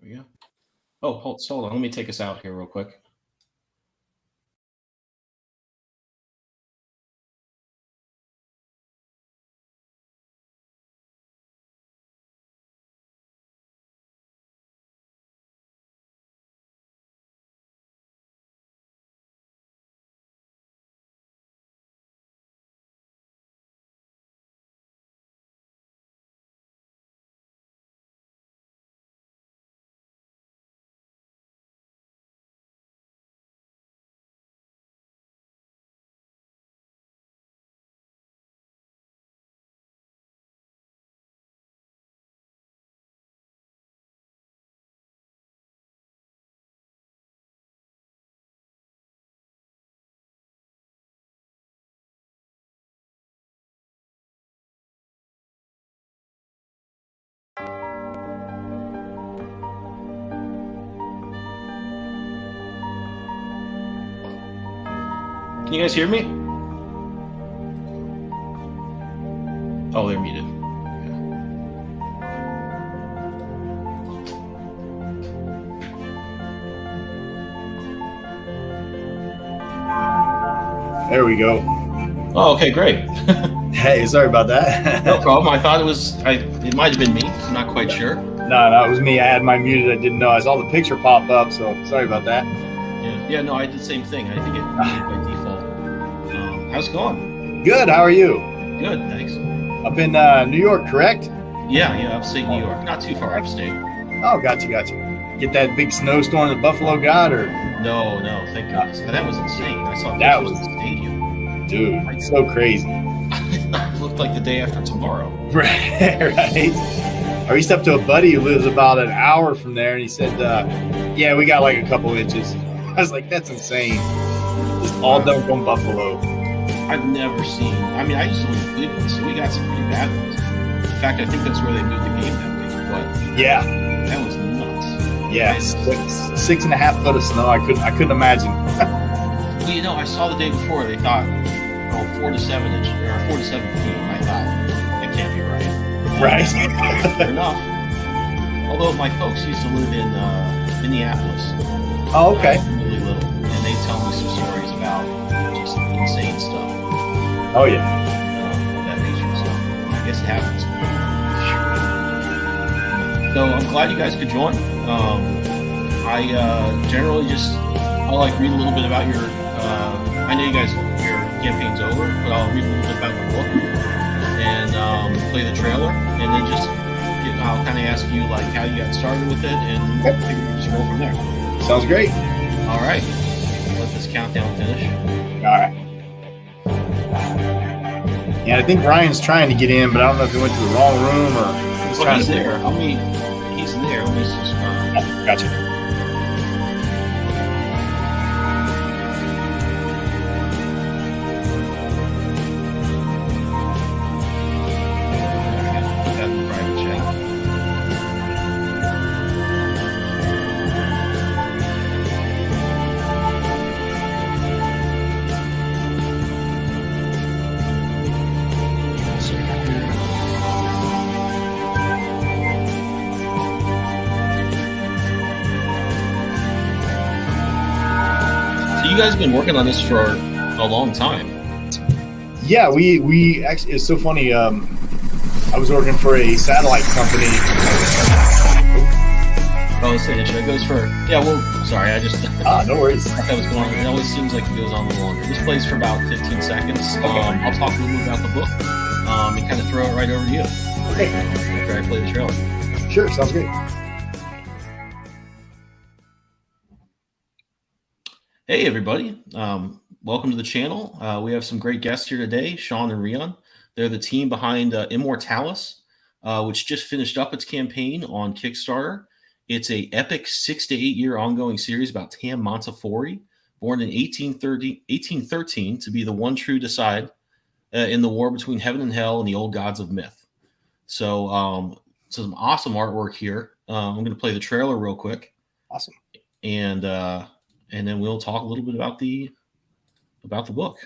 we go. Oh, hold on. Let me take us out here real quick. Can you guys hear me? Oh, they're muted. There we go. Oh, okay, great. Hey, sorry about that. No problem. I thought it might have been me. I'm not quite sure. No, it was me. I had mine muted. I didn't know. I saw the picture pop up, so sorry about that. Yeah, no, I did the same thing. I think it muted by default. How's it going? Good. How are you? Good, thanks. Up in New York, correct? Yeah, upstate New York. Not too far upstate. Oh, gotcha. Get that big snowstorm that Buffalo got, or? No, thank goodness. That was insane. I saw that was the stadium. Dude, it's so crazy. It looked like the day after tomorrow. Right. I reached up to a buddy who lives about an hour from there, and he said, yeah, we got like a couple inches. I was like, that's insane. Just all done from Buffalo. I've never seen. I mean, I used to live in Cleveland, so we got some pretty bad ones. In fact, I think that's where they moved the game that week. But yeah, that was nuts. Yeah, 6.5 foot of snow. I couldn't imagine. Well, I saw the day before. They thought, 4 to 7 inches or 4 to 7 feet. And I thought that can't be right. Right. Fair enough. Although my folks used to live in Minneapolis. Oh, okay. Really little, and they tell me some stories about just insane stuff. Oh yeah. That nature stuff. I guess it happens. So I'm glad you guys could join. I generally I like read a little bit about your. I know your campaign's over, but I'll read a little bit about the book and play the trailer, and then I'll kind of ask you like how you got started with it, and just roll from there. Sounds great. All right. Let this countdown finish. All right. Yeah, I think Ryan's trying to get in, but I don't know if he went to the wrong room or. He's there. He's there. Let me subscribe. Oh, gotcha. You guys have been working on this for a long time. Yeah, we actually, it's so funny. I was working for a satellite company. Oh, it goes for. Yeah, well, sorry, I just. No worries. That was going on. It always seems like it goes on a little longer. This plays for about 15 seconds. Okay. I'll talk a little bit about the book and kind of throw it right over to you. Okay. After I play the trailer. Sure, sounds great. Hey, everybody. Welcome to the channel. We have some great guests here today, Shawn and Rion. They're the team behind Immortalis, which just finished up its campaign on Kickstarter. It's an epic 6 to 8 year ongoing series about Tam Montefiore, born in 1813 to be the one true decide in the war between heaven and hell and the old gods of myth. So some awesome artwork here. I'm going to play the trailer real quick. Awesome. And then we'll talk a little bit about the book.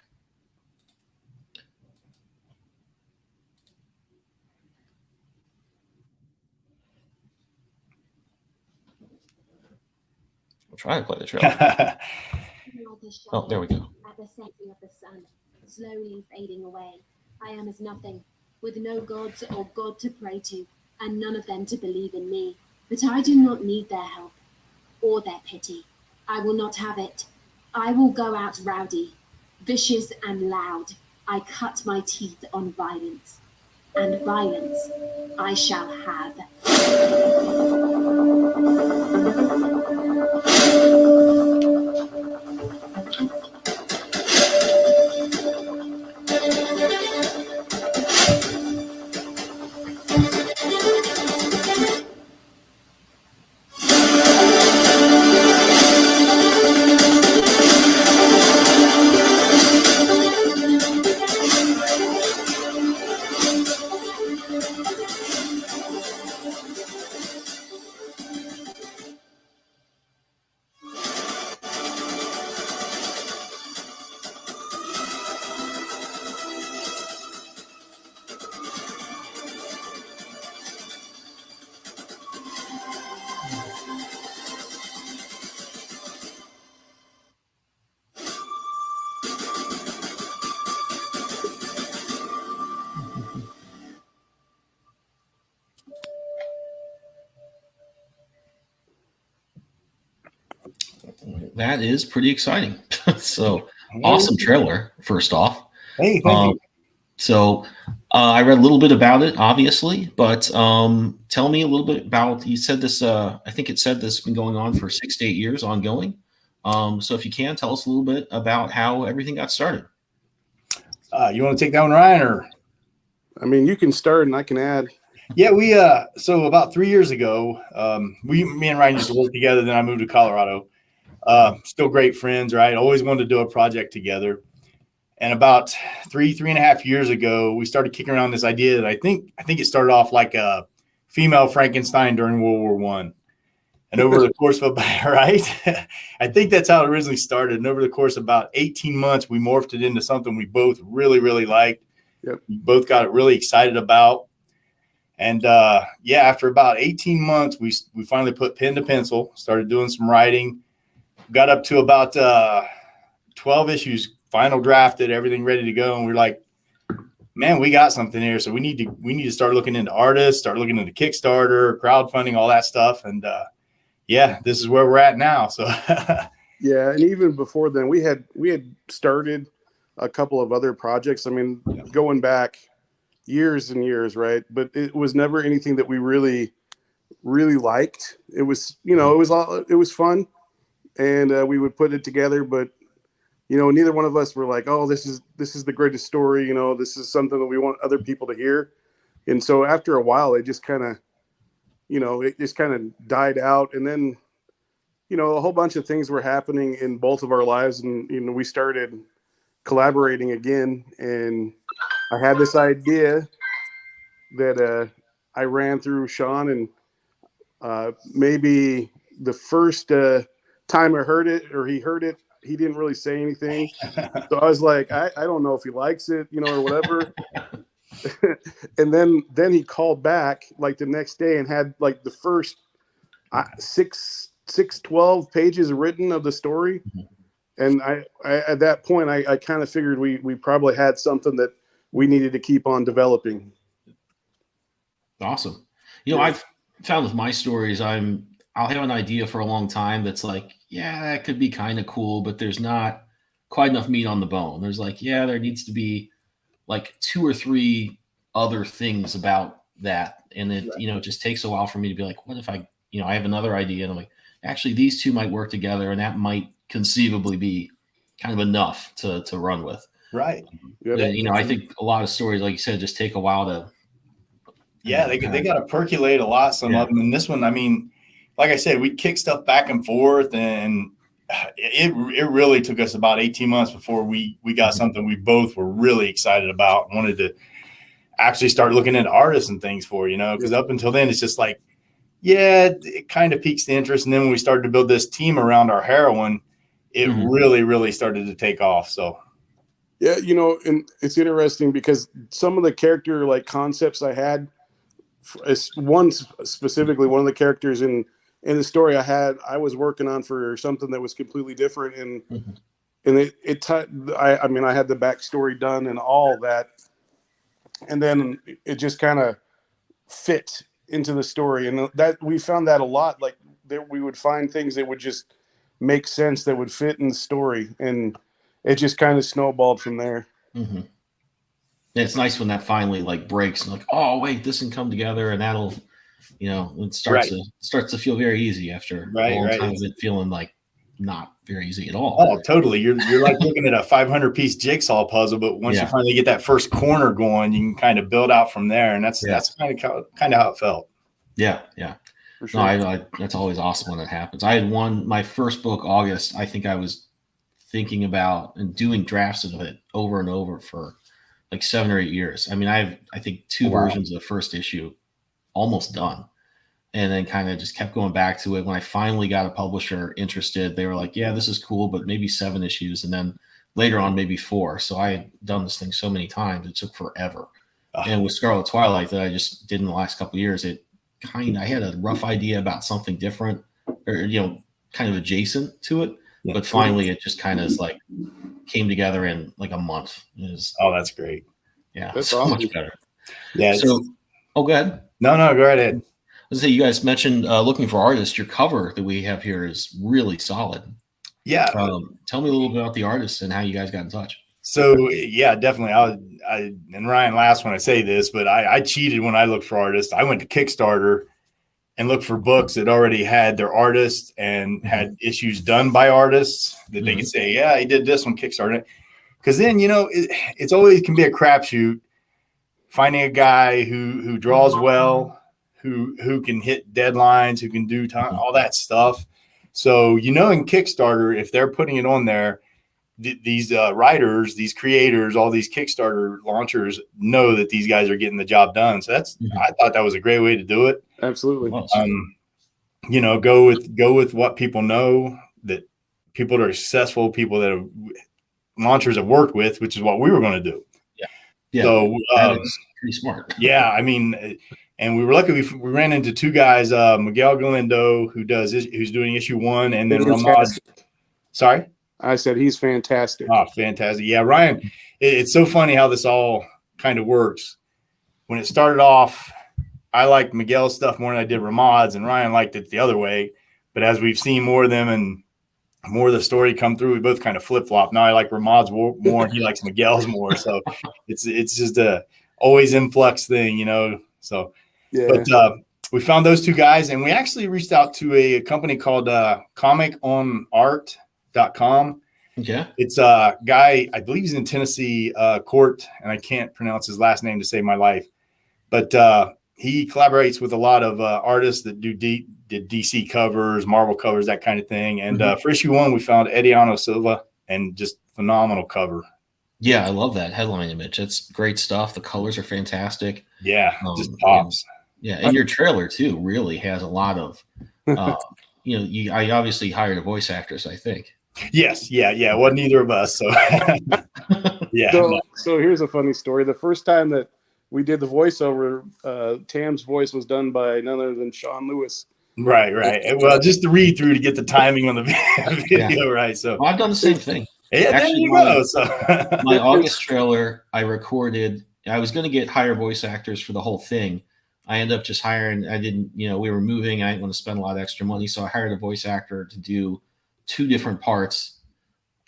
try to play the trailer. Like a Oh, there we go. at the setting of the sun, slowly fading away. I am as nothing, with no gods or God to pray to, and none of them to believe in me. But I do not need their help or their pity. I will not have it. I will go out rowdy, vicious and loud. I cut my teeth on violence, and violence I shall have. That is pretty exciting. So awesome trailer, first off. Hey, thank you. So I read a little bit about it, obviously, but tell me a little bit about, you said this, I think it said this has been going on for 6 to 8 years ongoing. So if you can, tell us a little bit about how everything got started. You want to take that one, Ryan, or? I mean, you can start and I can add. Yeah, we so about 3 years ago, me and Ryan used to work together. Then I moved to Colorado. Still great friends, right? Always wanted to do a project together. And about three and a half years ago, we started kicking around this idea that I think it started off like a female Frankenstein during World War I. And over the course of right, I think that's how it originally started. And over the course of about 18 months, we morphed it into something we both really, really liked. Yep. We both got really excited about. And after about 18 months, we finally put pen to pencil, started doing some writing, got up to about 12 issues, final drafted, everything ready to go. And we're like, man, we got something here. So we need to start looking into artists, start looking into Kickstarter, crowdfunding, all that stuff. And this is where we're at now. So yeah, and even before then, we had started a couple of other projects. I mean, going back years and years, right? But it was never anything that we really, really liked. It was, it was fun, and we would put it together. But neither one of us were like, oh, this is the greatest story. This is something that we want other people to hear. And so after a while, it just kind of, it just kind of died out. And then, a whole bunch of things were happening in both of our lives. And, we started collaborating again. And I had this idea that I ran through Shawn. And maybe the first time I heard it, or he heard it, he didn't really say anything. So I was like, I don't know if he likes it, or whatever. And then he called back like the next day and had like the first 12 pages written of the story. And I at that point, I kind of figured we probably had something that we needed to keep on developing. Awesome. I've found with my stories, I'll have an idea for a long time that's like, yeah, that could be kind of cool, but there's not quite enough meat on the bone. There's like, yeah, there needs to be like 2 or 3 other things about that. And it, it just takes a while for me to be like, what if I have another idea? And I'm like, actually, these two might work together, and that might conceivably be kind of enough to run with. Right. I think a lot of stories, like you said, just take a while to. Yeah, they got to percolate a lot, some of them. And this one, I mean, like I said, we kick stuff back and forth, and it really took us about 18 months before we got something we both were really excited about, wanted to actually start looking into artists and things for, because up until then, it's just like, it kind of piques the interest. And then when we started to build this team around our heroine, it really, really started to take off. So. Yeah, and it's interesting because some of the character like concepts I had, one of the characters in And the story I was working on for something that was completely different. And, Mhm. and I mean, I had the backstory done and all that. And then it just kind of fit into the story. And that we found that a lot, like that we would find things that would just make sense, that would fit in the story. And it just kind of snowballed from there. Mm-hmm. It's nice when that finally like breaks and like, oh wait, this can come together, and that'll, it starts to feel very easy after a long time of it feeling like not very easy at all. Oh, totally. You're like looking at a 500-piece jigsaw puzzle, but once you finally get that first corner going, you can kind of build out from there, and that's kind of how it felt. Yeah. For sure. No, that's always awesome when that happens. I had my first book, August. I think I was thinking about and doing drafts of it over and over for like 7 or 8 years. I mean, I think 2 versions of the first issue almost done, and then kind of just kept going back to it. When I finally got a publisher interested, they were like, yeah, this is cool, but maybe 7 issues. And then later on, maybe 4. So I had done this thing so many times, it took forever. And with Scarlet Twilight that I just did in the last couple of years, I had a rough idea about something different or, kind of adjacent to it. Yeah. But finally it just kind of like came together in like a month. That's great. Yeah. That's so much better. Yeah. So, go ahead. No, go right ahead. Let's say you guys mentioned looking for artists. Your cover that we have here is really solid. Yeah. Tell me a little bit about the artists and how you guys got in touch. So yeah, definitely. I and Ryan laughs when I say this, but I cheated when I looked for artists. I went to Kickstarter and looked for books that already had their artists and had issues done by artists that they could say, yeah, he did this on Kickstarter. Because then, it's always can be a crapshoot finding a guy who draws well, who can hit deadlines, who can do time, all that stuff. So, in Kickstarter, if they're putting it on there, these writers, these creators, all these Kickstarter launchers know that these guys are getting the job done. So I thought that was a great way to do it. Absolutely. Go with what people know, that people that are successful, people that launchers have worked with, which is what we were going to do. Yeah. So that's pretty smart. Yeah. I mean, and we were lucky. We ran into 2 guys, Miguel Galindo, who's doing issue 1, and then Ramad. Sorry? I said he's fantastic. Oh, fantastic. Yeah, Ryan, it's so funny how this all kind of works. When it started off, I liked Miguel's stuff more than I did Ramad's, and Ryan liked it the other way. But as we've seen more of them and more of the story come through, we both kind of flip-flop. Now I like Ramad's more, and he likes Miguel's more. So it's just a always influx thing, So, yeah. But we found those 2 guys, and we actually reached out to a company called comiconart.com. Okay. It's a guy, I believe he's in Tennessee, Court, and I can't pronounce his last name to save my life. But he collaborates with a lot of artists that did DC covers, Marvel covers, that kind of thing. And for issue 1, we found Ediano Silva, and just phenomenal cover. Yeah, I love that headline image. That's great stuff. The colors are fantastic. Yeah, just pops. Yeah, and your trailer too really has a lot of. I obviously hired a voice actress, I think. Yes, yeah. It wasn't either of us. So yeah. So here's a funny story. The first time that we did the voiceover, Tam's voice was done by none other than Shawn Lewis. Right. Well, just to read through to get the timing on the video, right? So I've done the same thing. Yeah, actually, my August trailer, I recorded. I was going to get hire voice actors for the whole thing. I ended up just hiring. I didn't, we were moving. I didn't want to spend a lot of extra money, so I hired a voice actor to do 2 different parts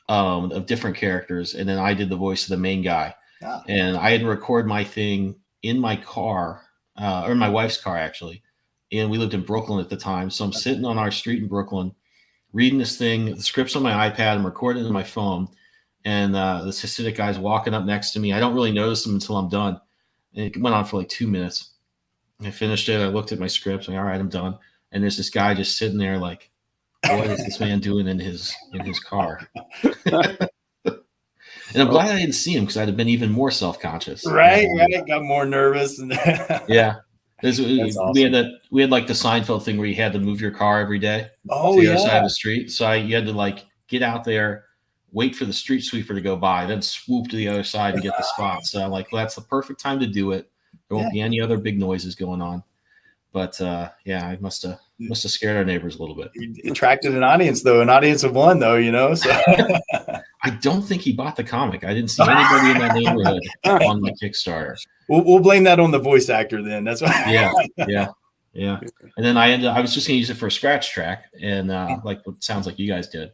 of different characters, and then I did the voice of the main guy. Oh. And I had to record my thing in my car, or in my wife's car actually, and we lived in Brooklyn at the time. So I'm sitting on our street in Brooklyn, reading this thing. The script's on my iPad. I'm recording it on my phone, and this Hasidic guy's walking up next to me. I don't really notice him until I'm done, and it went on for like 2 minutes. I finished it. I looked at my script. Like, all right, I'm done. And there's this guy just sitting there like, what is this man doing in his car? And I'm glad I didn't see him because I'd have been even more self-conscious. Right. Got more nervous. Yeah. Awesome. We had like the Seinfeld thing where you had to move your car every day to the other side of the street. So you had to like get out there, wait for the street sweeper to go by, then swoop to the other side and get the spot. So I'm like, well, that's the perfect time to do it. There won't be any other big noises going on. But I must have Must have scared our neighbors a little bit. He attracted an audience of one though, So I don't think he bought the comic. I didn't see anybody in that neighborhood on my Kickstarter. We'll blame that on the voice actor then. That's why. Yeah. And then I was just gonna use it for a scratch track, and like what sounds like you guys did,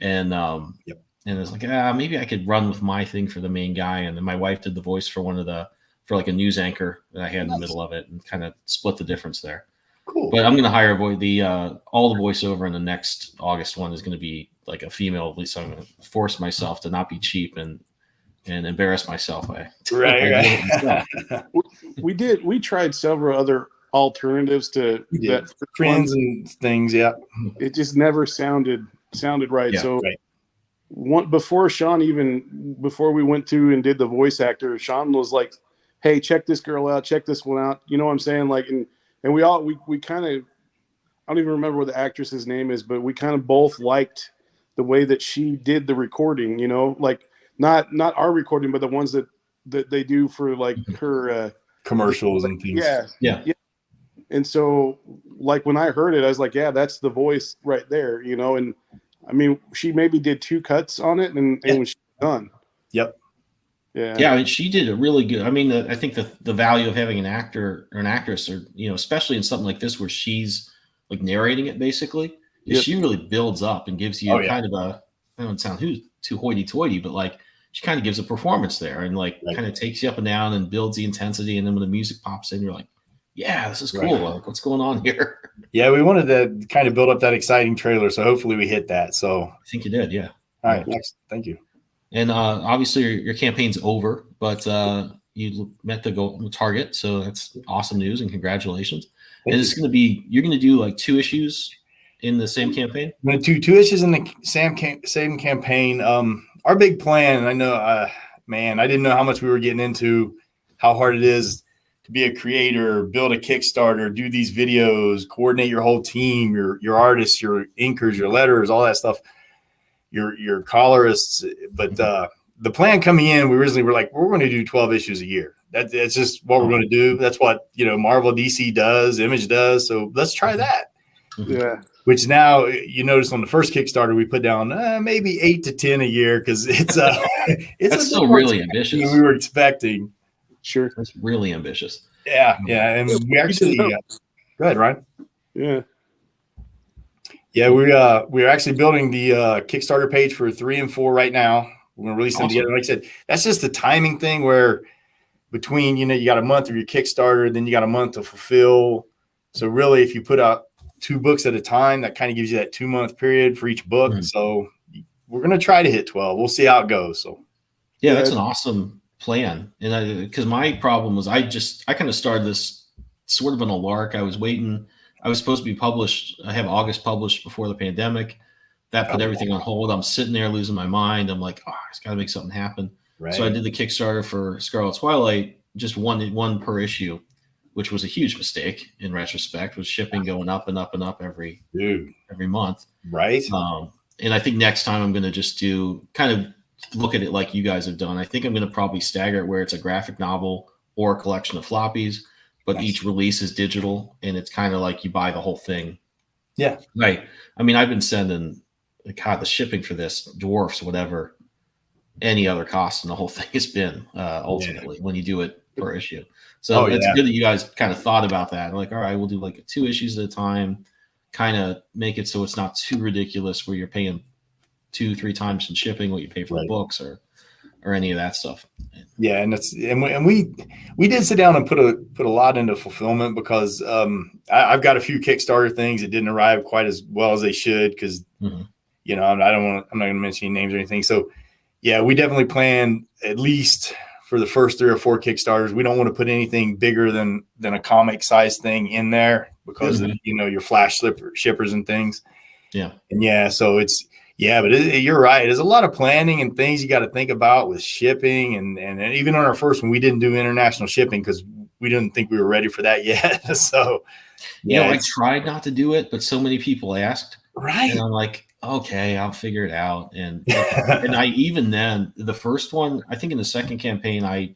and and it's like maybe I could run with my thing for the main guy, and then my wife did the voice for for like a news anchor that I had in the middle of it, and kind of split the difference there. Cool. But I'm gonna hire all the voiceover in the next August one is gonna be like a female. At least I'm gonna force myself to not be cheap and embarrass myself. Right. We tried several other alternatives to that trends and things. Yeah. It just never sounded right. Yeah, so before we went to and did the voice actor, Shawn was like, hey, check this girl out, check this one out. You know what I'm saying? Like, and we kind of, I don't even remember what the actress's name is, but we kind of both liked the way that she did the recording, like not our recording, but the ones that they do for like her commercials and things. Yeah. And so like when I heard it, I was like, yeah, that's the voice right there, and I mean, she maybe did 2 cuts on it and she's done. Yep. Yeah. I mean, she did a really good. I mean, I think the value of having an actor or an actress, or especially in something like this where she's like narrating it, basically, is she really builds up and gives you kind of I don't sound too hoity-toity, but like she kind of gives a performance there and like kind of takes you up and down and builds the intensity, and then when the music pops in, you're like, yeah, this is cool. Right. Like, what's going on here? Yeah, we wanted to kind of build up that exciting trailer, so hopefully we hit that. So I think you did, yeah. All right, next. Thank you. And obviously your campaign's over, but you met the goal target, so that's awesome news and congratulations. And it's going to be, you're going to do like 2 issues in the same campaign? I'm going to do 2 issues in the same campaign. Our big plan, I know, I didn't know how much we were getting into, how hard it is to be a creator, build a Kickstarter, do these videos, coordinate your whole team, your artists, your inkers, your letters, all that stuff. Your colorists, but the plan coming in, we originally were like, we're going to do 12 issues a year. That's just what we're going to do. That's what Marvel, DC does, Image does. So let's try that. Yeah. Which now you notice on the first Kickstarter we put down maybe 8 to 10 a year because it's that's still really ambitious. We were expecting. Sure, that's really ambitious. Yeah, and we actually go ahead, Ryan. Yeah. Yeah, we're actually building the Kickstarter page for 3 and 4 right now. We're going to release them together. Like I said, that's just the timing thing where between, you got a month of your Kickstarter, then you got a month to fulfill. So really, if you put out 2 books at a time, that kind of gives you that 2-month period for each book. Mm-hmm. So we're going to try to hit 12. We'll see how it goes. So yeah, that's an awesome plan. And because my problem was I kind of started this sort of on a lark. I was waiting. I was supposed to be published. I have August published before the pandemic. That put everything on hold. I'm sitting there losing my mind. I'm like, I just got to make something happen. Right. So I did the Kickstarter for Scarlet Twilight, just one per issue, which was a huge mistake in retrospect, with shipping going up and up and up every month. Right. And I think next time I'm going to just do kind of look at it like you guys have done. I think I'm going to probably stagger it where it's a graphic novel or a collection of floppies, but each release is digital, and it's kind of like you buy the whole thing. Yeah. Right. I mean, I've been sending, the shipping for this dwarfs whatever any other cost in the whole thing has been ultimately when you do it per issue. So it's good that you guys kind of thought about that. Like, all right, we'll do like 2 issues at a time, kind of make it so it's not too ridiculous where you're paying 2-3 times in shipping what you pay for the books or any of that stuff. Yeah, and we did sit down and put a lot into fulfillment because I've got a few Kickstarter things that didn't arrive quite as well as they should because I'm not going to mention any names or anything. So yeah, we definitely plan at least for the first 3 or 4 Kickstarters. We don't want to put anything bigger than a comic size thing in there because of your flash shippers and things. Yeah, and so it's. Yeah, but you're right. There's a lot of planning and things you got to think about with shipping. And even on our first one, we didn't do international shipping because we didn't think we were ready for that yet. So, I tried not to do it, but so many people asked. Right. And I'm like, okay, I'll figure it out. And and I even then, the first one, I think in the second campaign, I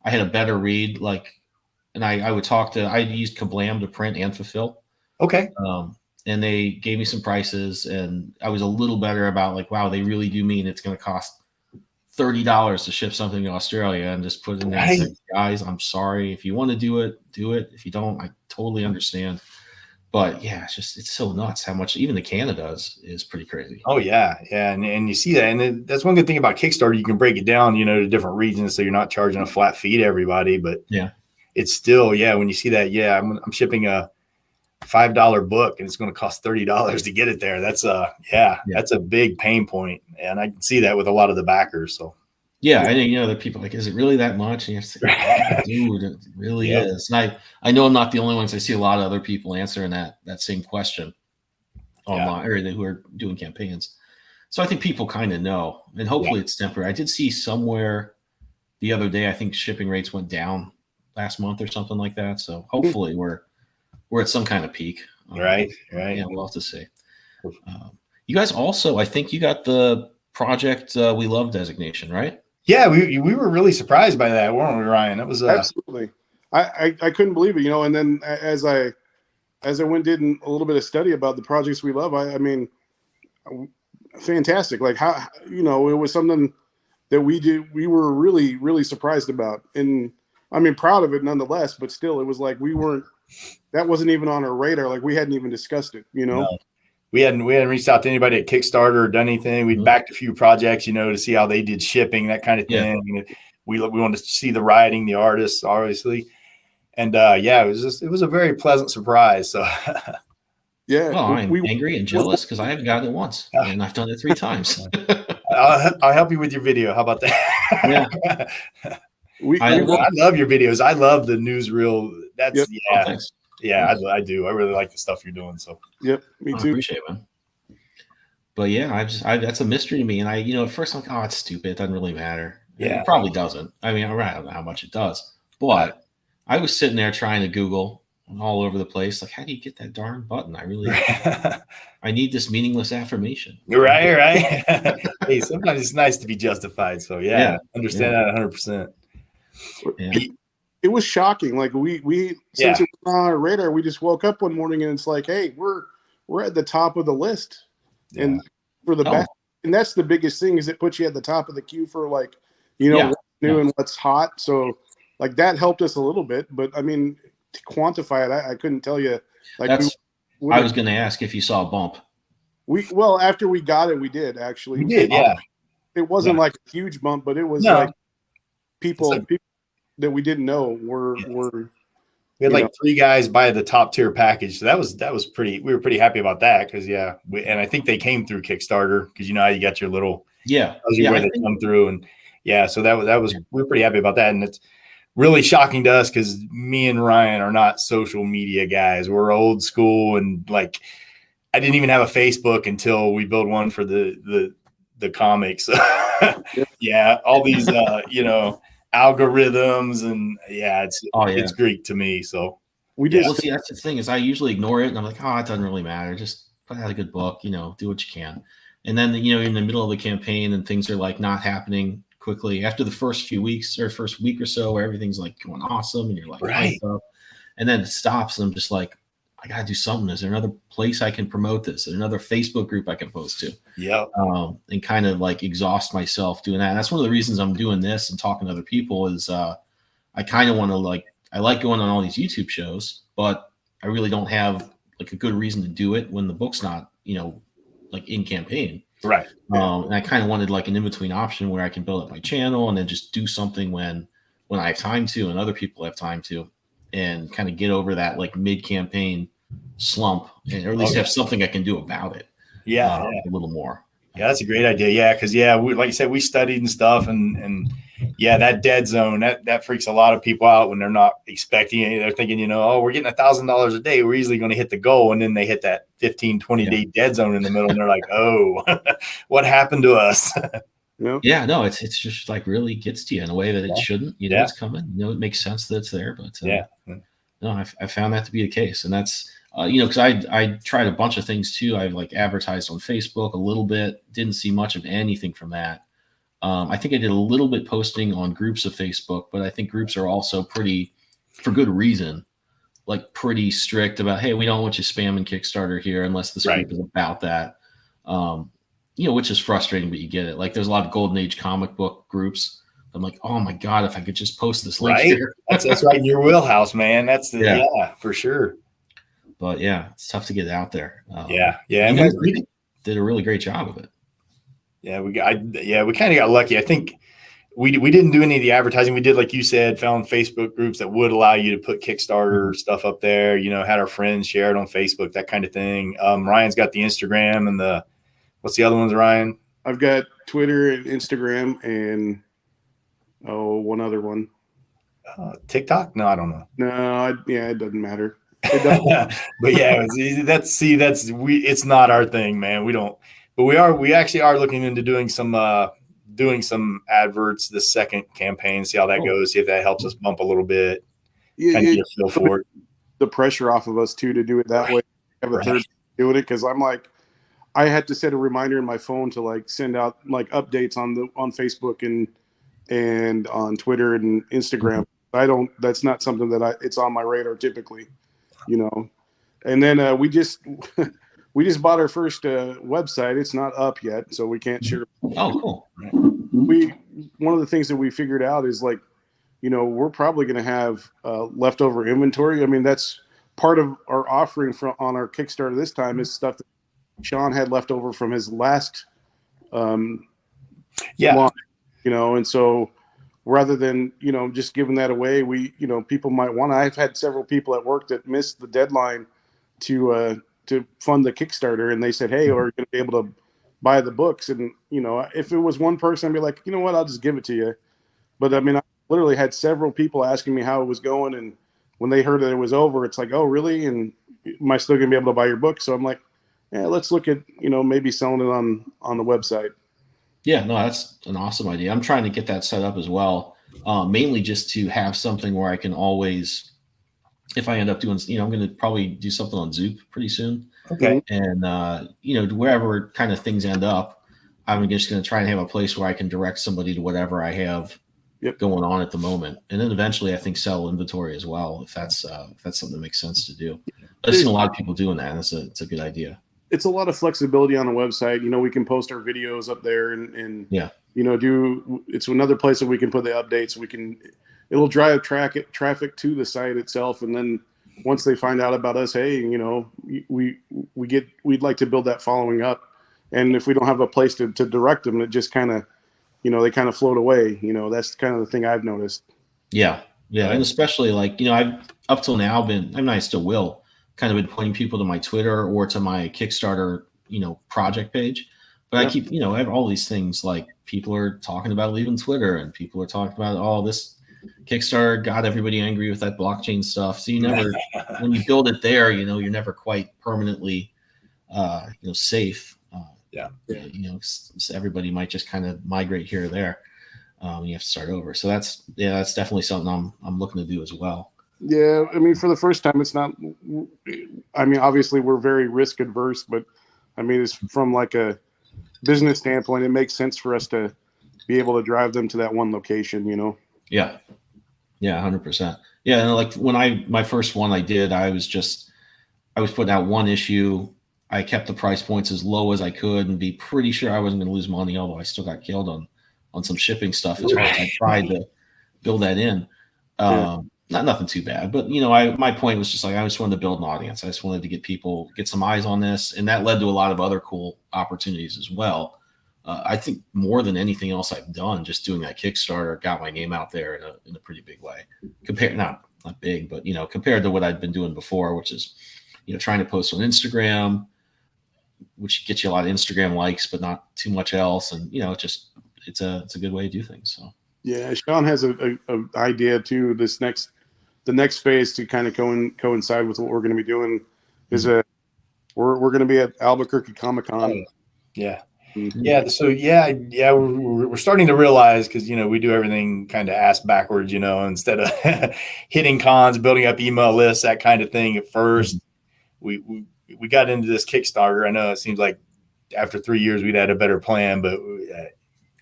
had a better read. And I would talk to, I used Kablam to print and fulfill. Okay. and they gave me some prices, and I was a little better about like, wow, they really do mean it's going to cost $30 to ship something to Australia, and just put it in there and say, guys, I'm sorry. If you want to do it, do it. If you don't, I totally understand. But yeah, it's so nuts how much even the Canada is pretty crazy. Oh yeah. And you see that. And that's one good thing about Kickstarter. You can break it down, to different regions. So you're not charging a flat fee to everybody, but yeah, it's still, when you see that, I'm shipping a $5 book and it's going to cost $30 to get it there. That's that's a big pain point. And I can see that with a lot of the backers. So yeah, I know that people are like, is it really that much? And you have to say, oh, dude, it really is. And I know I'm not the only ones. I see a lot of other people answering that same question online, or who are doing campaigns. So I think people kind of know, and hopefully it's temporary. I did see somewhere the other day, I think shipping rates went down last month or something like that. So hopefully we're at some kind of peak. Right. Yeah, we'll have to see. You guys also, I think you got the Project We Love designation, right? Yeah, we were really surprised by that, weren't we, Ryan? That was absolutely. I couldn't believe it, and then as I went did a little bit of study about the projects we love, I mean, fantastic. Like how it was something that we were really, really surprised about, and I mean proud of it nonetheless. But still, it was like that wasn't even on our radar. Like we hadn't even discussed it, No. We hadn't reached out to anybody at Kickstarter or done anything. We'd backed a few projects, to see how they did shipping, that kind of thing. Yeah. We wanted to see the writing, the artists, obviously. And it was a very pleasant surprise. So yeah. Well, I'm angry and jealous because I haven't gotten it once, and I've done it 3 times. I'll help you with your video. How about that? Yeah. I love your videos. I love the newsreel. That's thanks. Yeah, I do. I really like the stuff you're doing. So, me too. I appreciate it, man. But yeah, that's a mystery to me. And at first I'm like, oh, it's stupid. It doesn't really matter. Yeah, it probably doesn't. I mean, I don't know how much it does. But I was sitting there trying to Google all over the place. Like, how do you get that darn button? I need this meaningless affirmation. Right. Hey, sometimes it's nice to be justified. So understand that 100%. Yeah. It was shocking. Like we since it was on our radar, we just woke up one morning and it's like, hey, we're at the top of the list, and for the back, and that's the biggest thing is it puts you at the top of the queue for what's new and what's hot. So like that helped us a little bit, but I mean to quantify it, I couldn't tell you. Like I was going to ask if you saw a bump. After we got it, we did actually. We did, yeah. It wasn't like a huge bump, but it was like people that we didn't know were we had like 3 guys buy the top tier package. So that was pretty, we were pretty happy about that. Cause and I think they came through Kickstarter cause how you got your little, where they come through. And so that was, we were pretty happy about that. And it's really shocking to us cause me and Ryan are not social media guys. We're old school. And like, I didn't even have a Facebook until we built one for the comics. All these, algorithms and it's Greek to me. So we did. Well, see, that's the thing is I usually ignore it and I'm like, oh, it doesn't really matter. Just put out a good book, do what you can. And then, in the middle of the campaign and things are like not happening quickly after the first few weeks or first week or so where everything's like going awesome and you're like, right. And then it stops and I'm just like, I got to do something. Is there another place I can promote this? Is there another Facebook group I can post to? Yeah. And kind of like exhaust myself doing that. And that's one of the reasons I'm doing this and talking to other people is I kind of want to I like going on all these YouTube shows, but I really don't have like a good reason to do it when the book's not, like in campaign. Right. And I kind of wanted like an in-between option where I can build up my channel and then just do something when I have time to and other people have time to, and kind of get over that like mid-campaign slump, or at least have something I can do about it. A little more. Yeah, that's a great idea. Yeah, because we, like you said, we studied and stuff, and that dead zone that freaks a lot of people out when they're not expecting it. They're thinking, we're getting $1,000 a day. We're easily going to hit the goal, and then they hit that 15-20 day dead zone in the middle, and they're like, oh, what happened to us? Yeah, no, it's just like really gets to you in a way that it shouldn't. It's coming. It makes sense that it's there, but no, I found that to be the case, and that's because I tried a bunch of things too. I've like advertised on Facebook a little bit, didn't see much of anything from that. I think I did a little bit posting on groups of Facebook, but I think groups are also pretty, for good reason, like pretty strict about, hey, we don't want you spamming Kickstarter here unless this Right. group is about that. Which is frustrating, but you get it. Like there's a lot of Golden Age comic book groups. I'm like, oh my God, if I could just post this link Right. here. That's right in your wheelhouse, man. That's yeah, for sure. But yeah, it's tough to get it out there. Yeah. You And guys did a really great job of it. Yeah, we kind of got lucky. I think we didn't do any of the advertising. We did, like you said, found Facebook groups that would allow you to put Kickstarter stuff up there. Had our friends share it on Facebook, that kind of thing. Ryan's got the Instagram and what's the other ones, Ryan? I've got Twitter and Instagram and one other one. TikTok? No, I don't know. No, it doesn't matter. But yeah, it's not our thing, man. We don't. But we actually are looking into doing some adverts this second campaign, see how that goes, see if that helps us bump a little bit. Kind of get a feel for it. The pressure off of us too to do it that way. Have a third doing it, because I'm like, I had to set a reminder in my phone to like send out like updates on Facebook and on Twitter and Instagram. That's not something that it's on my radar typically, And then we just bought our first website. It's not up yet, so we can't share. Oh, cool. One of the things that we figured out is like, we're probably going to have leftover inventory. I mean, that's part of our offering on our Kickstarter this time is stuff that Shawn had left over from his last launch, and so rather than, just giving that away, people might want to. I've had several people at work that missed the deadline to fund the Kickstarter, and they said, hey, are you going to be able to buy the books? And, if it was one person, I'd be like, you know what, I'll just give it to you. But I mean, I literally had several people asking me how it was going. And when they heard that it was over, it's like, oh, really? And am I still going to be able to buy your book? So I'm like, yeah, let's look at, maybe selling it on the website. Yeah, no, that's an awesome idea. I'm trying to get that set up as well, mainly just to have something where I can always, if I end up doing, I'm going to probably do something on Zoop pretty soon. Okay. And, wherever kind of things end up, I'm just going to try and have a place where I can direct somebody to whatever I have going on at the moment. And then eventually I think sell inventory as well, if that's something that makes sense to do. I've seen a lot of people doing that, and it's a good idea. It's a lot of flexibility on the website. We can post our videos up there and it's another place that we can put the updates. It'll drive traffic to the site itself. And then once they find out about us, hey, we'd like to build that following up. And if we don't have a place to direct them, it just kind of, they kind of float away. That's kind of the thing I've noticed. Yeah. Yeah. And especially like, I've up till now I still will kind of been pointing people to my Twitter or to my Kickstarter, project page. But I keep, I have all these things like people are talking about leaving Twitter and people are talking about, oh, this Kickstarter got everybody angry with that blockchain stuff. So you never, when you build it there, you're never quite permanently, safe. So everybody might just kind of migrate here or there. You have to start over. So that's definitely something I'm looking to do as well. Yeah, I mean, for the first time, it's not. I mean, obviously, we're very risk adverse, but I mean, it's from like a business standpoint, it makes sense for us to be able to drive them to that one location. Yeah, 100%. Yeah, and like when my first one I did, I was putting out one issue. I kept the price points as low as I could and be pretty sure I wasn't going to lose money, although I still got killed on some shipping stuff as hard as I tried to build that in. Nothing too bad, but my point was just like, I just wanted to build an audience. I just wanted to get some eyes on this. And that led to a lot of other cool opportunities as well. I think more than anything else I've done, just doing that Kickstarter got my name out there in a pretty big way not big, but compared to what I'd been doing before, which is, trying to post on Instagram, which gets you a lot of Instagram likes, but not too much else. And, it's a good way to do things. So. Yeah. Shawn has a idea too. The next phase to kind of coincide with what we're going to be doing is we're going to be at Albuquerque Comic-Con. Yeah. Yeah. So we're starting to realize, because we do everything kind of ass backwards, instead of hitting cons, building up email lists, that kind of thing. At first, we got into this Kickstarter. I know it seems like after 3 years we'd had a better plan, but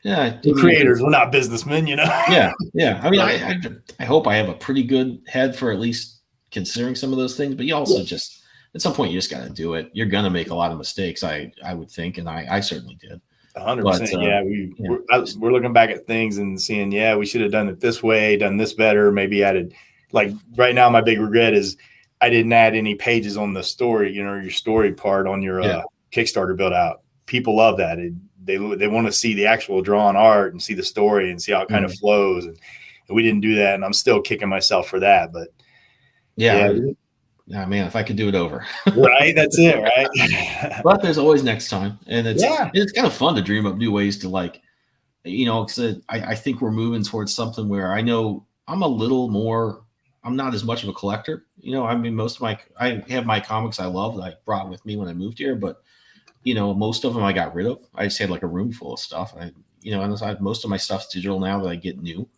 we're creators, we're not businessmen, Yeah. I mean, I hope I have a pretty good head for at least considering some of those things, but you also just at some point you just got to do it. You're gonna make a lot of mistakes, I would think, and I certainly did. 100%. Yeah, we're looking back at things and seeing, we should have done it this way, done this better, maybe added. Like right now, my big regret is I didn't add any pages on the story, your story part on your Kickstarter build out. People love that. They want to see the actual drawn art and see the story and see how it kind of flows. And we didn't do that, and I'm still kicking myself for that. But yeah, man, if I could do it over. Right, that's it, right? But there's always next time, and it's kind of fun to dream up new ways to, like, because I think we're moving towards something where I know I'm a little more. I'm not as much of a collector. I mean, I have my comics I love that I brought with me when I moved here, but most of them I got rid of. I just had like a room full of stuff. And most of my stuff's digital now that I get new.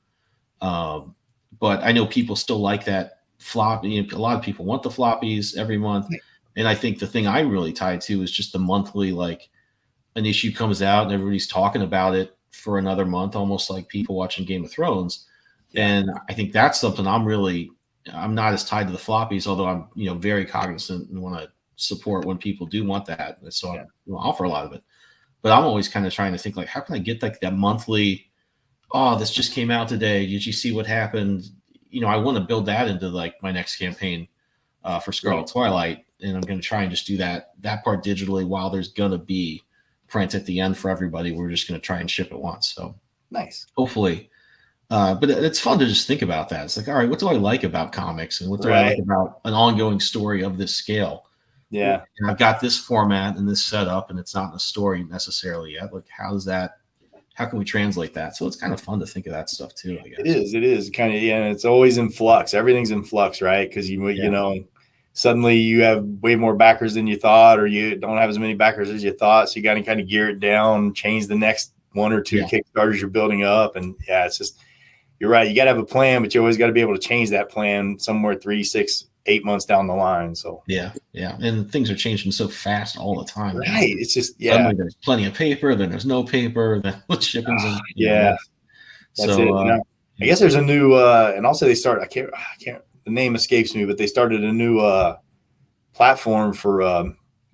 But I know people still like that floppy. A lot of people want the floppies every month. And I think the thing I'm really tied to is just the monthly, like an issue comes out and everybody's talking about it for another month, almost like people watching Game of Thrones. And I think that's something I'm not as tied to the floppies, although I'm, very cognizant and want to support when people do want that. So I offer a lot of it, but I'm always kind of trying to think, like, how can I get like that monthly, this just came out today, did you see what happened? I want to build that into like my next campaign for Scarlet Twilight. And I'm going to try and just do that part digitally while there's going to be print at the end for everybody. We're just going to try and ship it once. So nice. Hopefully. But it's fun to just think about that. It's like, all right, what do I like about comics, and what do I like about an ongoing story of this scale? Yeah. And I've got this format and this setup, and it's not in a story necessarily yet. Like, how can we translate that? So it's kind of fun to think of that stuff too, I guess. It is kind of, it's always in flux. Everything's in flux, right? Because suddenly you have way more backers than you thought, or you don't have as many backers as you thought. So you got to kind of gear it down, change the next one or two Kickstarters you're building up. And it's just, you're right. You got to have a plan, but you always got to be able to change that plan somewhere 3, 6, 8 months down the line. So yeah. And things are changing so fast all the time. Right. It's just, suddenly there's plenty of paper, then there's no paper, then with shipping's that's it. I guess there's a new, and also they started, I can't, the name escapes me, but they started a new platform for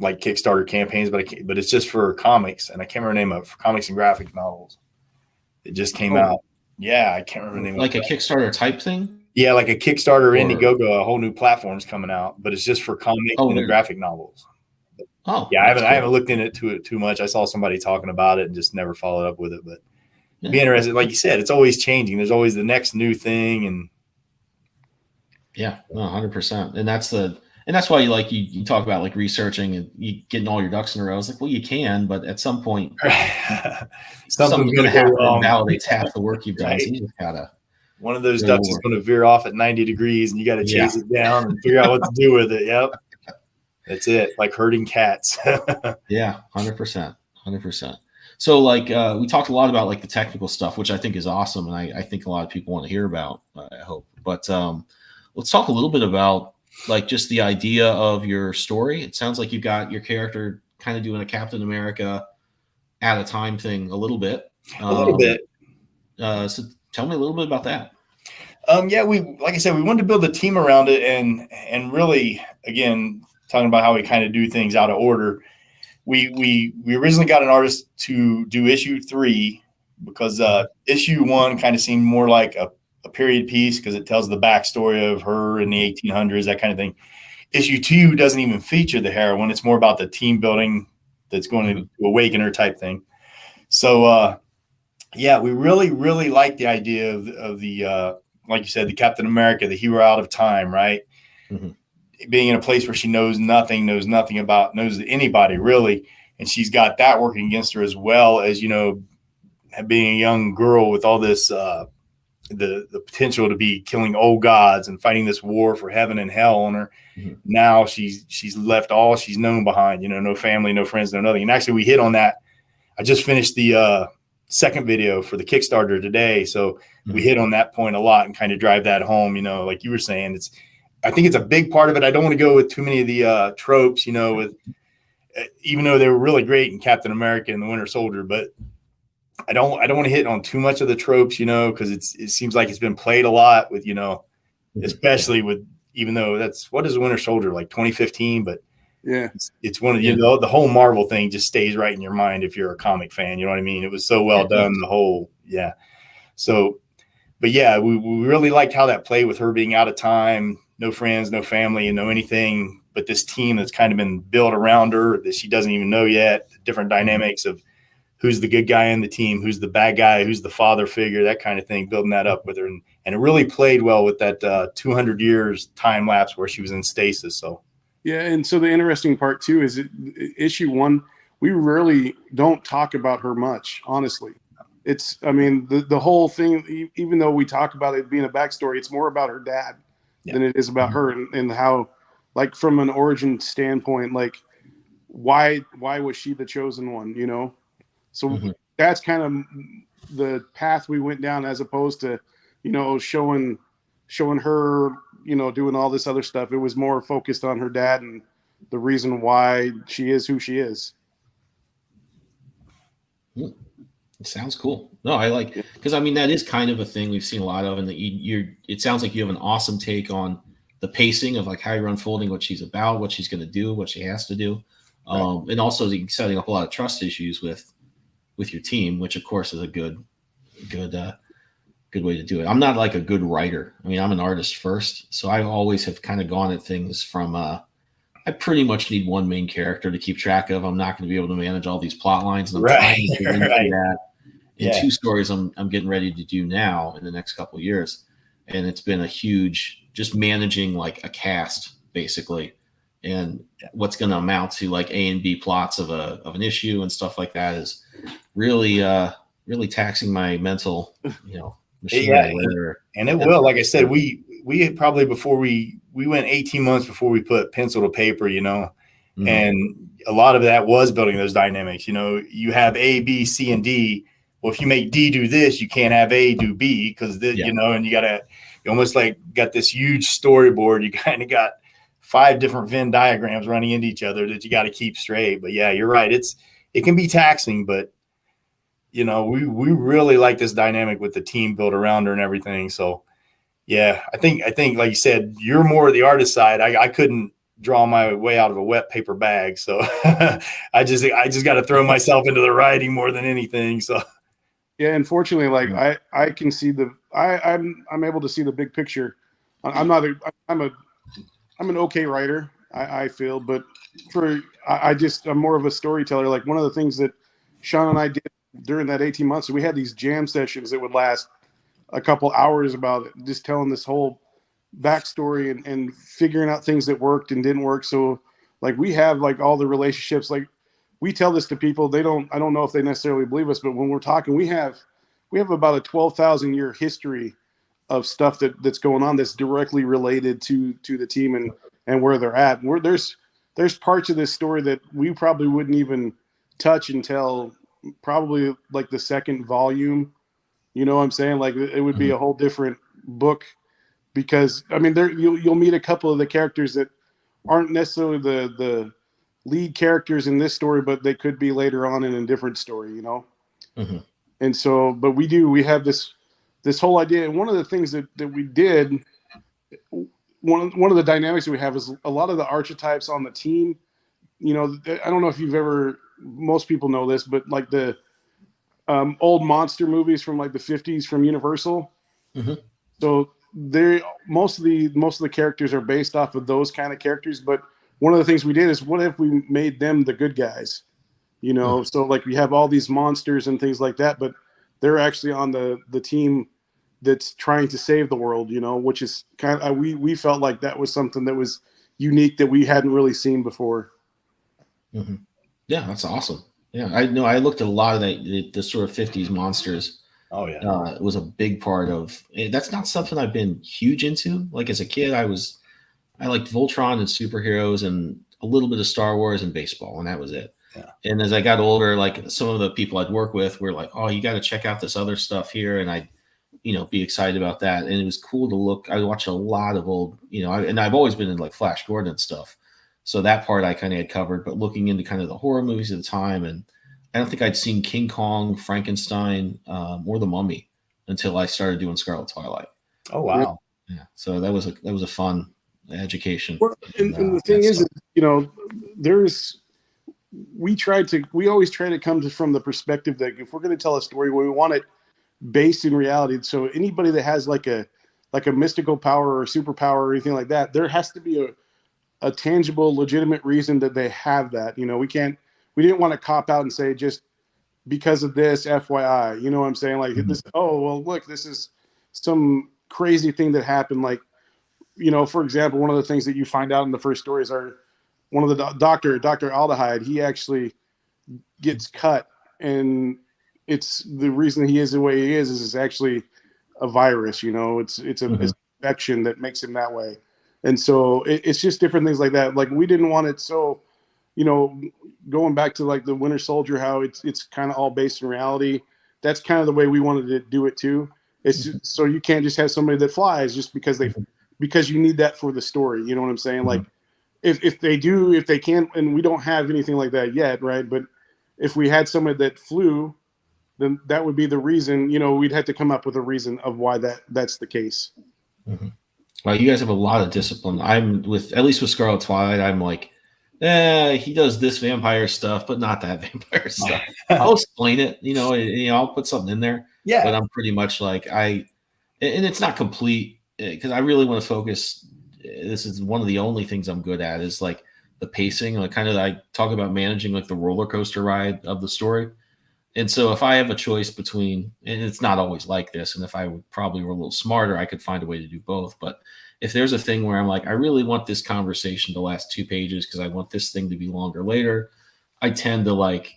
like Kickstarter campaigns, but it's just for comics, and I can't remember the name of it, for comics and graphic novels. It just came out. Yeah, I can't remember the name. Like a Kickstarter type thing? Yeah, like a Kickstarter, Indiegogo, a whole new platform's coming out, but it's just for comics and graphic novels. Oh, yeah, I haven't looked into it too much. I saw somebody talking about it and just never followed up with it, but be interested. Like you said, it's always changing. There's always the next new thing, and 100%. And that's why you talk about like researching and you getting all your ducks in a row. It's like, well, you can, but at some point something's going to happen that validates half the work you've done. So you just gotta, one of those ducks is going to veer off at 90 degrees, and you got to chase it down and figure out what to do with it. Yep, that's it. Like herding cats. 100%. So like we talked a lot about like the technical stuff, which I think is awesome, and I think a lot of people want to hear about. I hope, but let's talk a little bit about like just the idea of your story. It sounds like you've got your character kind of doing a Captain America at a time thing a little bit. So tell me a little bit about that. Like I said, we wanted to build a team around it, and really, again, talking about how we kind of do things out of order. We originally got an artist to do issue 3 because issue 1 kind of seemed more like a period piece because it tells the backstory of her in the 1800s, that kind of thing. Issue 2 doesn't even feature the heroine. It's more about the team building that's going to awaken her type thing. So, we really, really like the idea of the, like you said, the Captain America, the hero out of time, right? Mm-hmm. Being in a place where she knows nothing about anybody really. And she's got that working against her, as well as, being a young girl with all this, the potential to be killing old gods and fighting this war for heaven and hell on her. Mm-hmm. Now she's left all she's known behind, no family, no friends, no nothing. And actually we hit on that. I just finished the second video for the Kickstarter today. So we hit on that point a lot and kind of drive that home, like you were saying. I think it's a big part of it. I don't want to go with too many of the tropes, with even though they were really great in Captain America and the Winter Soldier, but I don't want to hit on too much of the tropes, because it seems like it's been played a lot with, especially with even though that's what is Winter Soldier, like 2015, but Yeah. it's one of the whole Marvel thing just stays right in your mind if you're a comic fan. You know what I mean? It was so well done. The whole So, but yeah, we really liked how that played with her being out of time, no friends, no family, and no anything, but this team that's kind of been built around her that she doesn't even know yet. Different dynamics of who's the good guy in the team, who's the bad guy, who's the father figure, that kind of thing, building that up with her. And it really played well with that 200 years time lapse where she was in stasis. So, yeah. And so the interesting part too is issue 1, we really don't talk about her much, honestly. It's, I mean, the whole thing, even though we talk about it being a backstory, it's more about her dad than it is about her, and how, like, from an origin standpoint, like, why was she the chosen one, you know? So that's kind of the path we went down, as opposed to, you know, showing her, you know, doing all this other stuff. It was more focused on her dad and the reason why she is who she is. It sounds cool. No, I like, because I mean, that is kind of a thing we've seen a lot of, and that it sounds like you have an awesome take on the pacing of like how you're unfolding what she's about, what she's going to do, what she has to do. And also setting up a lot of trust issues with your team, which of course is a good way to do it. I'm not like a good writer. I mean, I'm an artist first, so I always have kind of gone at things from I pretty much need one main character to keep track of. I'm not going to be able to manage all these plot lines, and I'm trying to get into that in 2 stories I'm getting ready to do now in the next couple of years. And it's been a huge, just managing like a cast basically, and what's going to amount to like A and B plots of an issue and stuff like that is really taxing my mental, you know, machine. And it will, like I said, we probably, before we went 18 months before we put pencil to paper, you know, and a lot of that was building those dynamics. You know, you have A, B, C, and D. Well, if you make D do this, you can't have A do B, because you know, and you almost like got this huge storyboard. You kind of got 5 different Venn diagrams running into each other that you got to keep straight. But yeah, you're right. It can be taxing, but you know, we really like this dynamic with the team built around her and everything. So yeah, I think like you said, you're more the artist side. I couldn't draw my way out of a wet paper bag. So I just got to throw myself into the writing more than anything. So yeah, unfortunately, like I can see I'm able to see the big picture. I'm an okay writer, I feel, but I'm more of a storyteller. Like, one of the things that Shawn and I did during that 18 months, we had these jam sessions that would last a couple hours about it, just telling this whole backstory and figuring out things that worked and didn't work. So like, we have like all the relationships, like we tell this to people, I don't know if they necessarily believe us, but when we're talking, we have about a 12,000 year history of stuff that's going on that's directly related to the team and where they're at. There's parts of this story that we probably wouldn't even touch until probably like the 2nd volume. You know what I'm saying? Like, it would be a whole different book, because I mean, you'll meet a couple of the characters that aren't necessarily the lead characters in this story, but they could be later on in a different story, you know? And so, but we have this whole idea. And one of the things that we did, one of the dynamics that we have is a lot of the archetypes on the team, you know, I don't know if most people know this, but like the old monster movies from like the 50s from Universal. So most of the characters are based off of those kind of characters. But one of the things we did is, what if we made them the good guys? You know, so like, we have all these monsters and things like that, but they're actually on the team that's trying to save the world, you know, which is kind of, we felt like that was something that was unique that we hadn't really seen before. Yeah, that's awesome. Yeah, I know. I looked at a lot of the sort of 50s monsters. Oh yeah, it was a big part of. That's not something I've been huge into. Like, as a kid, I liked Voltron and superheroes and a little bit of Star Wars and baseball, and that was it. Yeah. And as I got older, like, some of the people I'd work with were like, "Oh, you got to check out this other stuff here," and I'd, you know, be excited about that. And it was cool to look. I watched a lot of old, you know, and I've always been in like Flash Gordon and stuff. So that part I kind of had covered, but looking into kind of the horror movies at the time, and I don't think I'd seen King Kong, Frankenstein, or The Mummy until I started doing Scarlet Twilight. Oh wow! Yeah, so that was a fun education. Well, and the thing is, you know, we always try to come from the perspective that if we're going to tell a story, we want it based in reality. So anybody that has like a mystical power or superpower or anything like that, there has to be a tangible, legitimate reason that they have that. You know, we didn't want to cop out and say just because of this, FYI. You know what I'm saying? Like this. Oh well, look, this is some crazy thing that happened. Like, you know, for example, one of the things that you find out in the first stories are one of the Dr. Aldehyde, he actually gets cut, and it's the reason he is the way he is actually a virus. You know, it's an infection that makes him that way. And so it's just different things like that. Like we didn't want it. So, you know, going back to like the Winter Soldier, how it's kind of all based in reality. That's kind of the way we wanted to do it too. It's just, so you can't just have somebody that flies just because you need that for the story. You know what I'm saying? Like if they can, and we don't have anything like that yet. Right. But if we had somebody that flew, then that would be the reason, you know, we'd have to come up with a reason of why that's the case. Well, you guys have a lot of discipline. At least with Scarlet Twilight, I'm like, he does this vampire stuff, but not that vampire stuff. I'll explain it, you know, I'll put something in there. Yeah. But I'm pretty much like and it's not complete because I really want to focus. This is one of the only things I'm good at is like the pacing, like kind of I talk about managing like the roller coaster ride of the story. And so if I have a choice between, and it's not always like this, and if I would probably were a little smarter, I could find a way to do both. But if there's a thing where I'm like, I really want this conversation to last 2 pages because I want this thing to be longer later, I tend to like,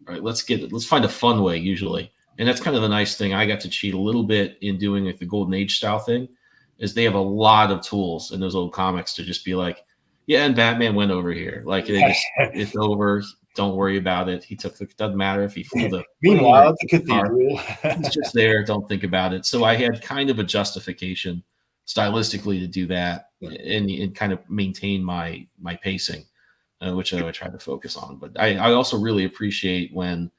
all right, let's find a fun way usually. And that's kind of the nice thing. I got to cheat a little bit in doing like the Golden Age style thing is they have a lot of tools in those old comics to just be like, yeah, and Batman went over here. Like it's over. Don't worry about it. It doesn't matter if he flew the. Meanwhile, at the cathedral, he's just there. Don't think about it. So I had kind of a justification stylistically to do that and kind of maintain my pacing, which I would try to focus on. But I also really appreciate when,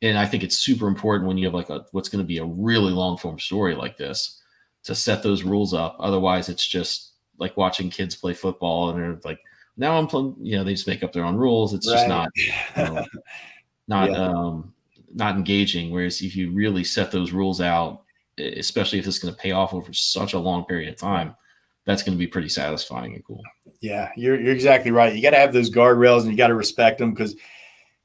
and I think it's super important when you have like what's going to be a really long form story like this to set those rules up. Otherwise, it's just like watching kids play football and they're like, now I'm playing, you know, they just make up their own rules. It's just not, not engaging. Whereas if you really set those rules out, especially if it's going to pay off over such a long period of time, that's going to be pretty satisfying and cool. Yeah, you're exactly right. You got to have those guardrails and you got to respect them because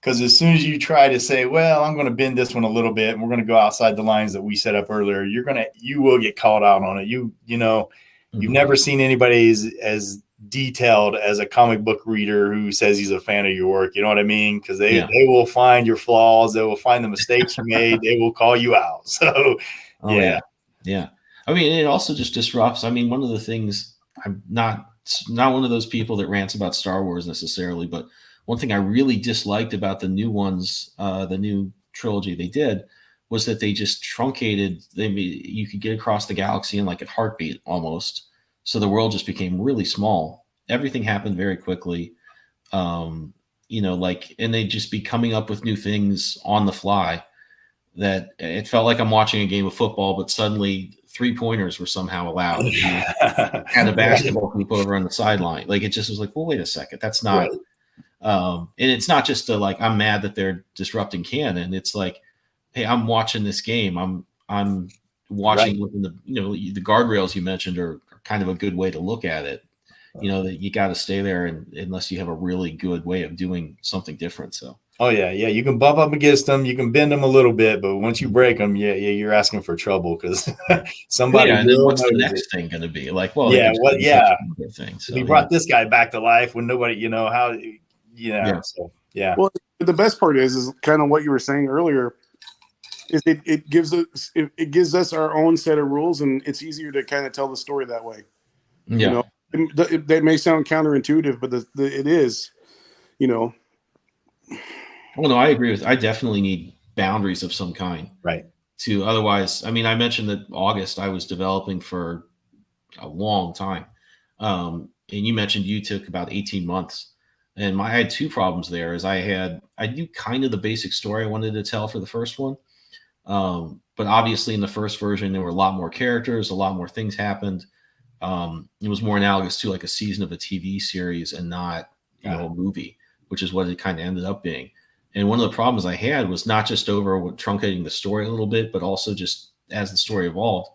as soon as you try to say, well, I'm going to bend this one a little bit and we're going to go outside the lines that we set up earlier, you will get called out on it. You know, you've never seen anybody as detailed as a comic book reader who says he's a fan of your work. You know what I mean? Because they will find your flaws. They will find the mistakes you made. They will call you out. So, yeah. I mean, it also just disrupts. I mean, one of the things I'm not one of those people that rants about Star Wars necessarily, but one thing I really disliked about the new ones, the new trilogy they did, was that they just truncated. You could get across the galaxy in like a heartbeat almost. So the world just became really small. Everything happened very quickly. You know, like, and they'd just be coming up with new things on the fly that it felt like I'm watching a game of football, but suddenly 3-pointers were somehow allowed. If you had a basketball hoop over on the sideline. Like, it just was like, well, wait a second. That's not, and it's not just like, I'm mad that they're disrupting canon. It's like, hey, I'm watching this game. I'm watching within the, you know, the guardrails you mentioned are kind of a good way to look at it. You know, that you got to stay there unless you have a really good way of doing something different. So, you can bump up against them, you can bend them a little bit, but once you break them, you're asking for trouble because somebody. And then what's the next thing going to be? Like, well, thing. So, we brought this guy back to life when nobody, you know how, So, Well, the best part is kind of what you were saying earlier. Is it gives us our own set of rules, and it's easier to kind of tell the story that way. Yeah. You know, that may sound counterintuitive, but it is, you know. Well, no, I agree with. I definitely need boundaries of some kind, right? To otherwise, I mean, I mentioned that August I was developing for a long time, and you mentioned you took about 18 months, and I had 2 problems there. Is I knew kind of the basic story I wanted to tell for the first one. But obviously in the first version, there were a lot more characters, a lot more things happened. it was more analogous to like a season of a TV series and not, a movie, which is what it kind of ended up being. And one of the problems I had was not just over truncating the story a little bit, but also just as the story evolved,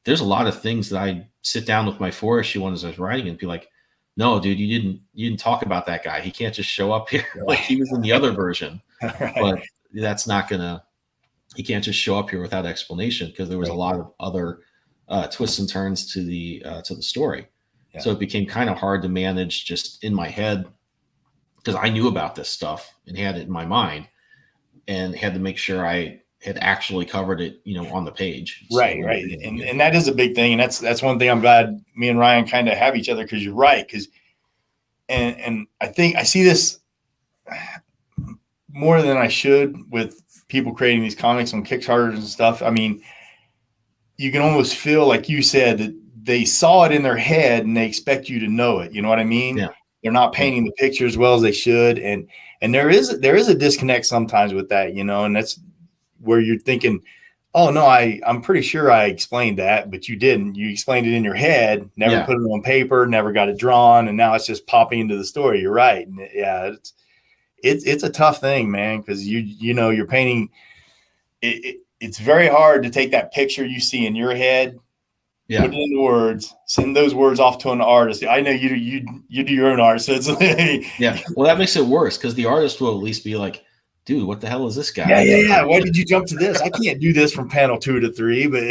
there's a lot of things that I sit down with my 4-issue one as I was writing and be like, no, dude, you didn't talk about that guy. He can't just show up here like he was in the other version. Right. But that's not he can't just show up here without explanation, because there was a lot of other twists and turns to the story. Yeah. So it became kind of hard to manage just in my head, because I knew about this stuff and had it in my mind and had to make sure I had actually covered it, on the page. Right. So, right. And that is a big thing. And that's one thing I'm glad me and Ryan kind of have each other, because you're right. And I think I see this more than I should with people creating these comics on Kickstarters and stuff. I mean, you can almost feel, like you said, that they saw it in their head and they expect you to know it. You know what I mean? Yeah. They're not painting the picture as well as they should. And there is a disconnect sometimes with that, and that's where you're thinking, oh no, I'm pretty sure I explained that, but you didn't. You explained it in your head, never put it on paper, never got it drawn, and now it's just popping into the story. You're right. And it's a tough thing, man, because you're painting. It's very hard to take that picture you see in your head, put it into words, send those words off to an artist. I know you do your own art, so it's yeah. Well, that makes it worse, because the artist will at least be like, dude, what the hell is this guy? Yeah. Why did you jump to this? I can't do this from panel 2 to 3, but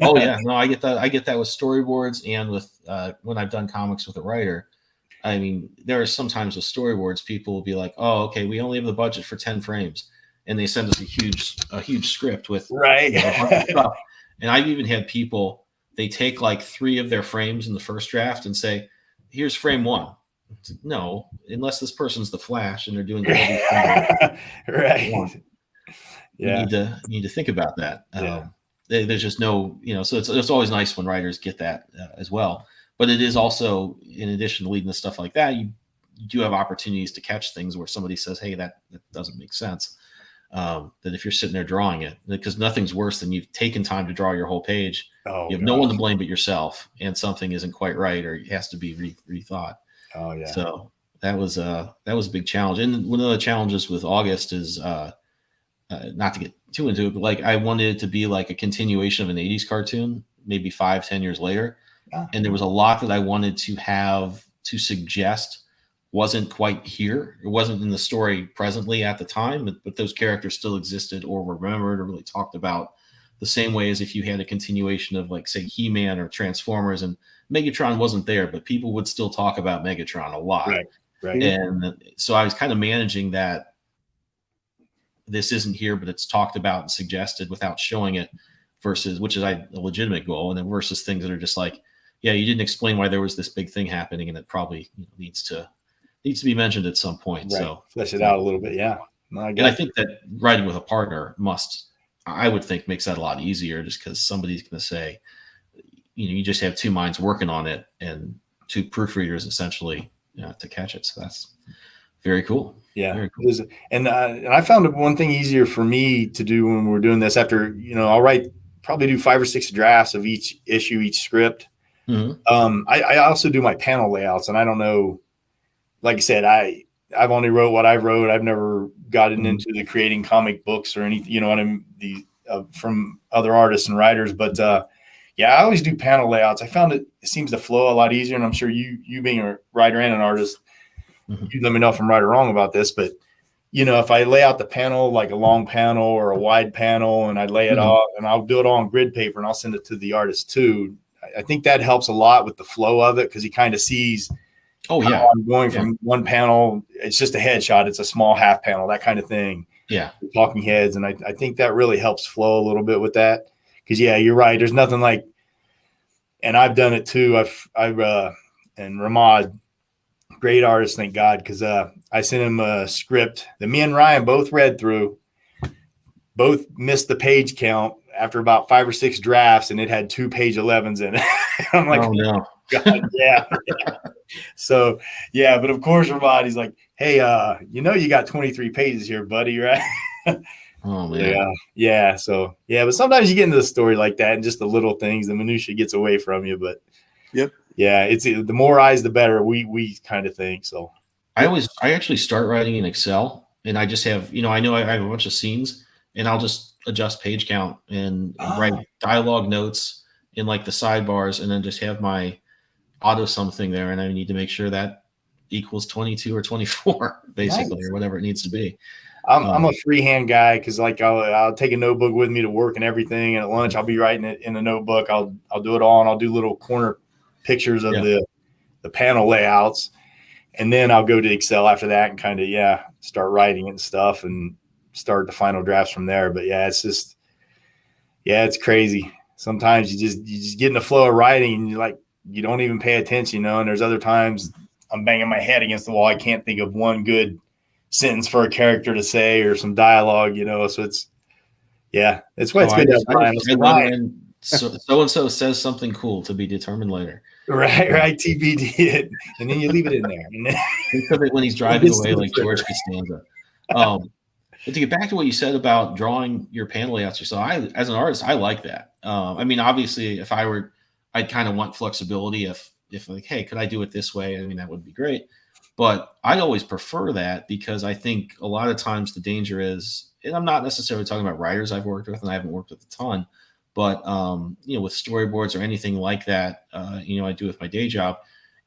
Oh yeah. No, I get that. I get that with storyboards and with when I've done comics with a writer. I mean, there are sometimes with storyboards, people will be like, oh, okay, we only have the budget for 10 frames. And they send us a huge script with a bunch of stuff. And I've even had people, they take like 3 of their frames in the first draft and say, here's frame 1. No, unless this person's the Flash and they're doing right. Yeah, you need to think about that. There's just no, so it's always nice when writers get that as well. But it is also, in addition to leading to stuff like that, you do have opportunities to catch things where somebody says, hey, that doesn't make sense. That if you're sitting there drawing it, because nothing's worse than you've taken time to draw your whole page. You have no one to blame but yourself, and something isn't quite right or it has to be rethought. Oh yeah. So that was a big challenge. And one of the challenges with August is not to get too into it, but like I wanted it to be like a continuation of an 80s cartoon, maybe 5-10 years later. And there was a lot that I wanted to have to suggest wasn't quite here. It wasn't in the story presently at the time, but those characters still existed or were remembered or really talked about the same way as if you had a continuation of, like, say, He-Man or Transformers, and Megatron wasn't there, but people would still talk about Megatron a lot. Right. And so I was kind of managing that this isn't here, but it's talked about and suggested without showing it, versus, which is a legitimate goal, and then versus things that are just like, yeah, you didn't explain why there was this big thing happening, and it probably needs to be mentioned at some point. Right. So flesh it out a little bit. Yeah. No, and I think that writing with a partner I would think makes that a lot easier, just because somebody's going to say, you just have 2 minds working on it and 2 proofreaders essentially to catch it. So that's very cool. Yeah. Very cool. And I found one thing easier for me to do when we're doing this, after, I'll probably do 5 or 6 drafts of each issue, each script. Mm-hmm. I also do my panel layouts, and I don't know, like I said, I've only wrote what I wrote. I've never gotten into the creating comic books or anything, what I'm from other artists and writers. But I always do panel layouts. I found it seems to flow a lot easier. And I'm sure you being a writer and an artist, you let me know if I'm right or wrong about this. But, if I lay out the panel, like a long panel or a wide panel, and I lay it off, and I'll do it all on grid paper and I'll send it to the artist too. I think that helps a lot with the flow of it, because he kind of sees, I'm going from one panel. It's just a headshot. It's a small half panel, that kind of thing. Yeah. Talking heads. And I think that really helps flow a little bit with that. Because, you're right. There's nothing like, and I've done it too. And Ramad, great artist, thank God, because I sent him a script that me and Ryan both read through, both missed the page count after about 5 or 6 drafts, and it had 2 page 11s in it. I'm like, oh no. God, yeah. So, but of course, Ramad, he's like, hey, you got 23 pages here, buddy, right? Oh man. So, but sometimes you get into the story like that, and just the little things, the minutia gets away from you. But Yep. Yeah, it's the more eyes, the better. We kind of think so. I actually start writing in Excel, and I just have, I know I have a bunch of scenes, and I'll just adjust page count and write dialogue notes in like the sidebars, and then just have my auto something there, and I need to make sure that equals 22 or 24 basically, Nice. or whatever it needs to be. I'm a freehand guy because like I'll take a notebook with me to work and everything, and at lunch I'll be writing it in a notebook. I'll do it all, and I'll do little corner pictures of the panel layouts, and then I'll go to Excel after that and kind of start writing it and stuff, and start the final drafts from there. But it's crazy. Sometimes you just get in the flow of writing, and you don't even pay attention, and there's other times I'm banging my head against the wall. I can't think of one good sentence for a character to say or some dialogue, so it's why it's good to have Ryan. So-and-so says something cool to be determined later. Right, TBD, and then you leave it in there. Think of it when he's driving away like George Costanza. But to get back to what you said about drawing your panel layouts yourself, as an artist, I like that. I mean, obviously, if I were, I'd kind of want flexibility. If like, hey, could I do it this way? I mean, that would be great. But I always prefer that because I think a lot of times the danger is, and I'm not necessarily talking about writers I've worked with, and I haven't worked with a ton, but with storyboards or anything like that, I do with my day job,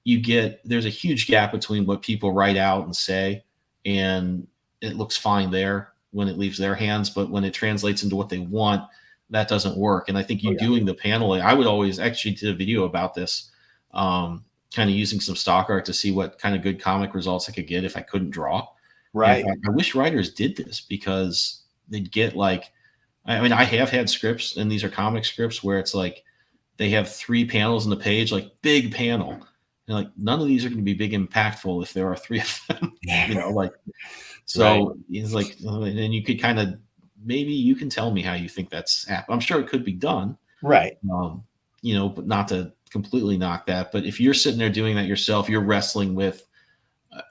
there's a huge gap between what people write out and say, and it looks fine there when it leaves their hands, but when it translates into what they want, that doesn't work. And I think doing the paneling, I would always actually did a video about this, kind of using some stock art to see what kind of good comic results I could get if I couldn't draw. Right. I wish writers did this because they'd get I have had scripts, and these are comic scripts where it's like they have 3 panels in the page, like big panel. And like none of these are going to be big impactful if there are 3 of them, So right. It's like, and you could kind of, maybe you can tell me how you think that's happened. I'm sure it could be done. Right. But not to completely knock that. But if you're sitting there doing that yourself, you're wrestling with,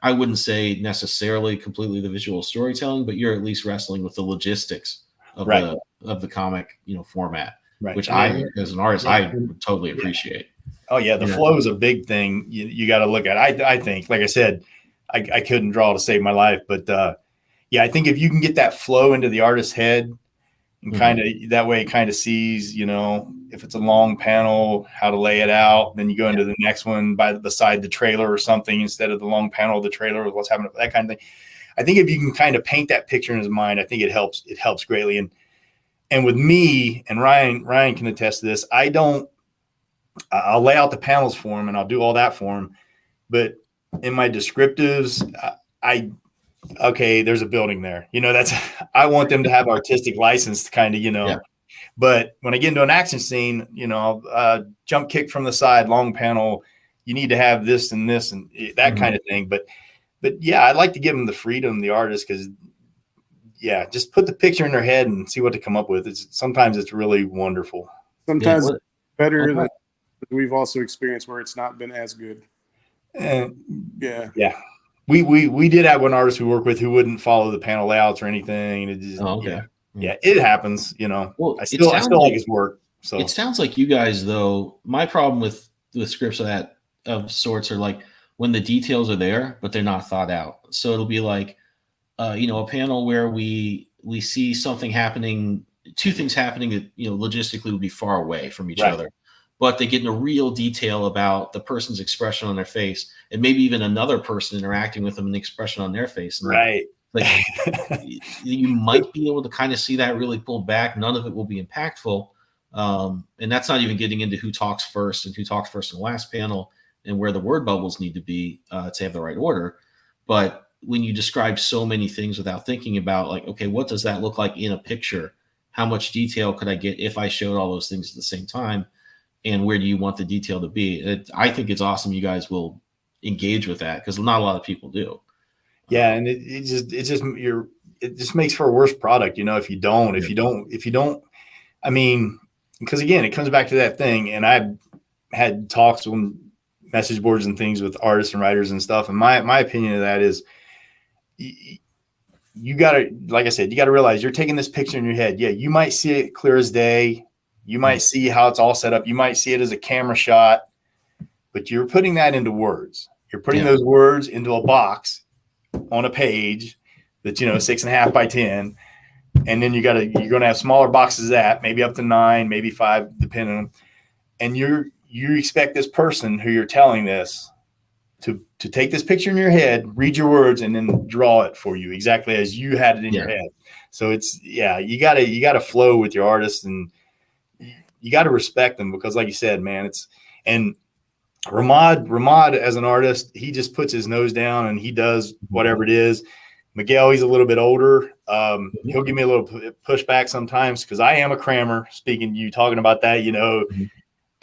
I wouldn't say necessarily completely the visual storytelling, but you're at least wrestling with the logistics of the comic, format, which I, as an artist, I would totally appreciate. Oh yeah. The flow is a big thing you got to look at. I think, like I said, I couldn't draw to save my life, but I think if you can get that flow into the artist's head and kind of that way it kind of sees, if it's a long panel, how to lay it out, then you go into the next one beside the trailer or something instead of the long panel of the trailer with what's happening, that kind of thing. I think if you can kind of paint that picture in his mind, I think it helps greatly. And with me, and Ryan can attest to this, I'll lay out the panels for him and I'll do all that for him. But in my descriptives, there's a building there. I want them to have artistic license to kind of, But when I get into an action scene, jump kick from the side, long panel, you need to have this and this and that kind of thing. But I'd like to give them the freedom, the artist, because just put the picture in their head and see what to come up with. Sometimes it's really wonderful. Sometimes better than we've also experienced where it's not been as good. We did have one artist we worked with who wouldn't follow the panel layouts or anything. And it just, it happens, Well, I still like his work. So it sounds like you guys, though, my problem with scripts of sorts are like when the details are there, but they're not thought out. So it'll be like, a panel where we see something happening, 2 things happening that, logistically would be far away from each other, but they get into real detail about the person's expression on their face and maybe even another person interacting with them and the expression on their face. And you might be able to kind of see that really pulled back. None of it will be impactful. And that's not even getting into who talks first and who talks first in the last panel and where the word bubbles need to be to have the right order. But when you describe so many things without thinking about what does that look like in a picture? How much detail could I get if I showed all those things at the same time? And where do you want the detail to be? I think it's awesome you guys will engage with that because not a lot of people do. Yeah, and it just makes for a worse product, if you don't. I mean, because again, it comes back to that thing. And I've had talks on message boards and things with artists and writers and stuff. And my opinion of that is, you got to, like I said, you got to realize you're taking this picture in your head. Yeah, you might see it clear as day. You might see how it's all set up. You might see it as a camera shot. but you're putting that into words. You're putting Yeah. those words into a box on a page that's, 6.5 by 10. And then you're going to have smaller boxes of that, maybe up to 9, maybe 5, depending on. And you expect this person who you're telling this to take this picture in your head, read your words, and then draw it for you exactly as you had it in your head. So you gotta flow with your artists, and you got to respect them, because like you said, man, and Ramad as an artist, he just puts his nose down and he does whatever it is. Miguel, he's a little bit older. He'll give me a little pushback sometimes, because I am a crammer. Speaking, you talking about that,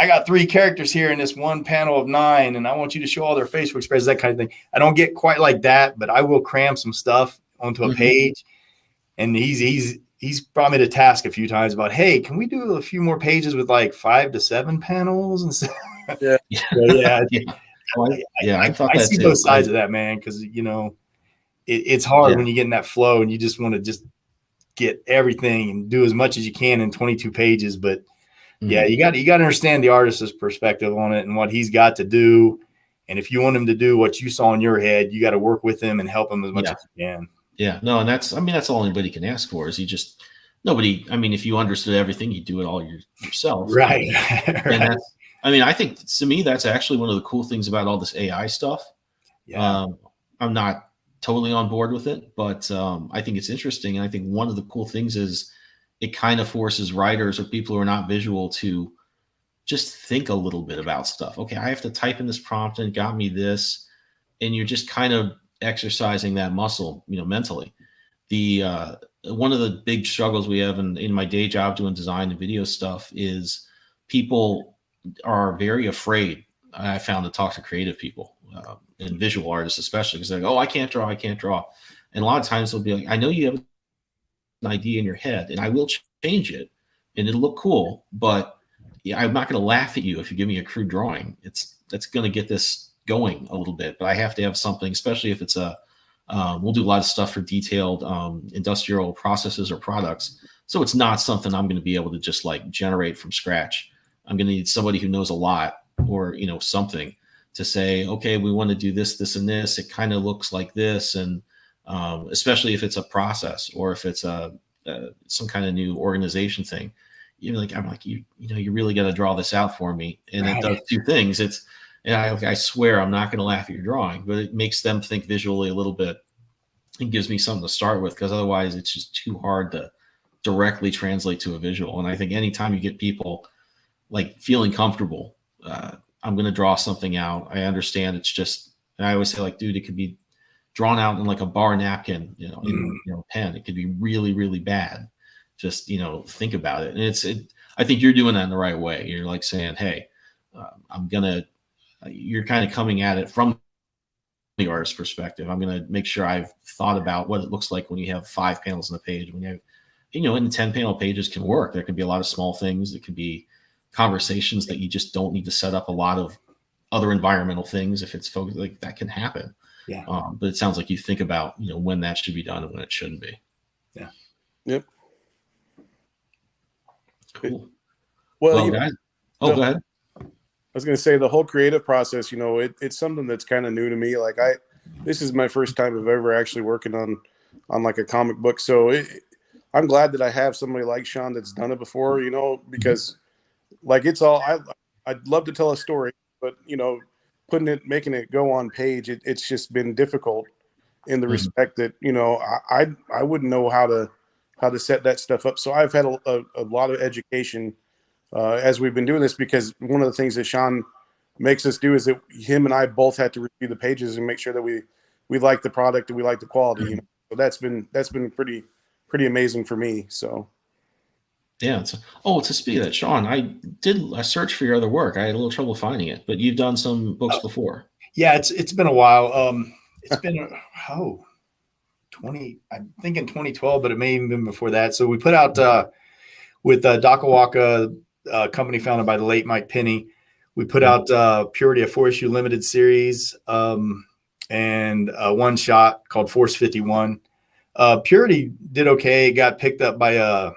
I got 3 characters here in this one panel of 9, and I want you to show all their facial expressions, that kind of thing. I don't get quite like that, but I will cram some stuff onto a page. And he's brought me to task a few times about, hey, can we do a few more pages with like 5 to 7 panels and stuff? Yeah. I see both sides of that, man, because it's hard when you get in that flow and you just want to just get everything and do as much as you can in 22 pages. But you got to understand the artist's perspective on it and what he's got to do. And if you want him to do what you saw in your head, you got to work with him and help him as much as you can. Yeah. No, and that's all anybody can ask for, is if you understood everything, you do it all yourself. Right. And I think, to me, that's actually one of the cool things about all this AI stuff. Yeah. I'm not totally on board with it, but I think it's interesting. And I think one of the cool things is it kind of forces writers or people who are not visual to just think a little bit about stuff. Okay, I have to type in this prompt and it got me this. And you're just kind of exercising that muscle, mentally. One of the big struggles we have in my day job doing design and video stuff is people are very afraid, I found, to talk to creative people and visual artists, especially, because they're like, oh, I can't draw. And a lot of times they'll be like, I know you have an idea in your head and I will change it and it'll look cool, but I'm not going to laugh at you if you give me a crude drawing. That's going to get this going a little bit, but I have to have something, especially if it's we'll do a lot of stuff for detailed industrial processes or products. So it's not something I'm going to be able to just like generate from scratch. I'm going to need somebody who knows a lot, or, something to say, okay, we want to do this, this, and this. It kind of looks like this. And especially if it's a process or if it's some kind of new organization thing, I'm like, you really got to draw this out for me. And It does 2 things. I swear I'm not going to laugh at your drawing, but it makes them think visually a little bit. It gives me something to start with, because otherwise it's just too hard to directly translate to a visual. And I think anytime you get people like feeling comfortable, I'm going to draw something out. I understand it's just, and I always say, like, dude, it could be drawn out in like a bar napkin, in pen. It could be really, really bad. Just, think about it. And I think you're doing that in the right way. You're like saying, hey, you're kind of coming at it from the artist's perspective. I'm going to make sure I've thought about what it looks like when you have 5 panels on the page. When you have, and 10 panel pages can work. There can be a lot of small things. It can be conversations that you just don't need to set up a lot of other environmental things. If it's focused, like, that can happen. Yeah. But it sounds like you think about, when that should be done and when it shouldn't be. Yeah. Yep. Cool. Well, guys. Go ahead. I was going to say, the whole creative process, it's something that's kind of new to me. Like, this is my first time of ever actually working on like a comic book. So I'm glad that I have somebody like Shawn that's done it before, because like, I'd love to tell a story, but making it go on page, it's just been difficult in the respect that, I wouldn't know how to set that stuff up. So I've had a lot of education as we've been doing this, because one of the things that Shawn makes us do is that him and I both had to review the pages and make sure that we like the product and we like the quality. So that's been pretty amazing for me. So yeah. To speak of that, Shawn, I did a search for your other work. I had a little trouble finding it, but you've done some books before. Yeah, it's been a while. It's been 20, I'm thinking 2012, but it may even been before that. So we put out with Dakawaka, company founded by the late Mike Penny. We put out Purity, a 4-issue limited series, and one shot called Force 51. Purity did okay. It got picked up by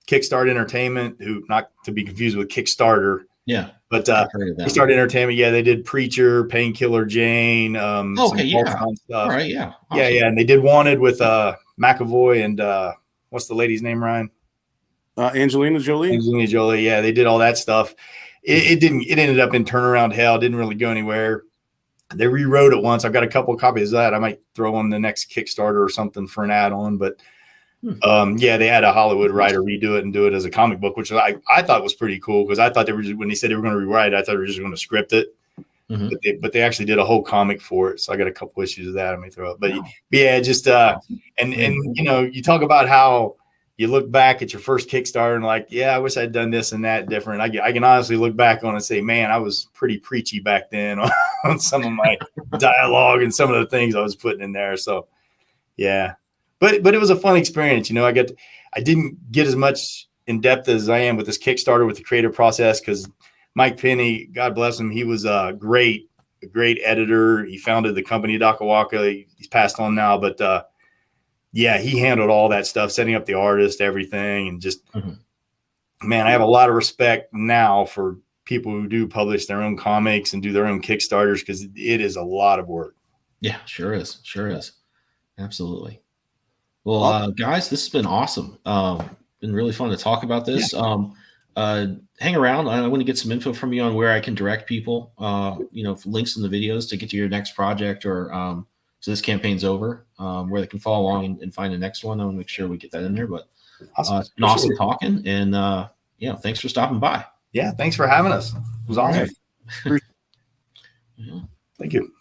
Kickstart Entertainment, who, not to be confused with Kickstarter. Yeah. But I've heard of they them. started entertainment. Yeah, they did Preacher, Painkiller Jane, some Okay, yeah. Pulse stuff. All right, yeah. Yeah, Awesome. yeah. And they did Wanted with McAvoy and what's the lady's name, Ryan? Angelina Jolie. Angelina Jolie. Yeah, they did all that stuff. It ended up in turnaround hell. It didn't really go anywhere. They rewrote it once. I've got a couple of copies of that. I might throw on the next Kickstarter or something for an add-on. But yeah, they had a Hollywood writer redo it and do it as a comic book, which I thought was pretty cool, because I thought they were just, when they said they were going to rewrite it, I thought they were just going to script it. But they actually did a whole comic for it. So I got a couple issues of that I may throw up. But yeah, just and you know, you talk about how you look back at your first Kickstarter and like, yeah, I wish I'd done this and that different. I can honestly look back on it and say, man, I was pretty preachy back then on some of my dialogue and some of the things I was putting in there. So yeah, but it was a fun experience. You know, I didn't get as much in depth as I am with this Kickstarter with the creative process, because Mike Penny, God bless him, he was a great editor. He founded the company Dakawaka. He's passed on now, but yeah, he handled all that stuff, setting up the artist, everything. And just, man, I have a lot of respect now for people who do publish their own comics and do their own Kickstarters, because it is a lot of work. Yeah, sure is. Sure is. Absolutely. Well, guys, this has been awesome. Been really fun to talk about this. Yeah. Hang around. I want to get some info from you on where I can direct people, you know, links in the videos to get to your next project, or so this campaign's over, where they can follow along and find the next one. I want to make sure we get that in there. But it's been awesome talking, and yeah, thanks for stopping by. Yeah, thanks for having us. It was awesome. Right. Thank you.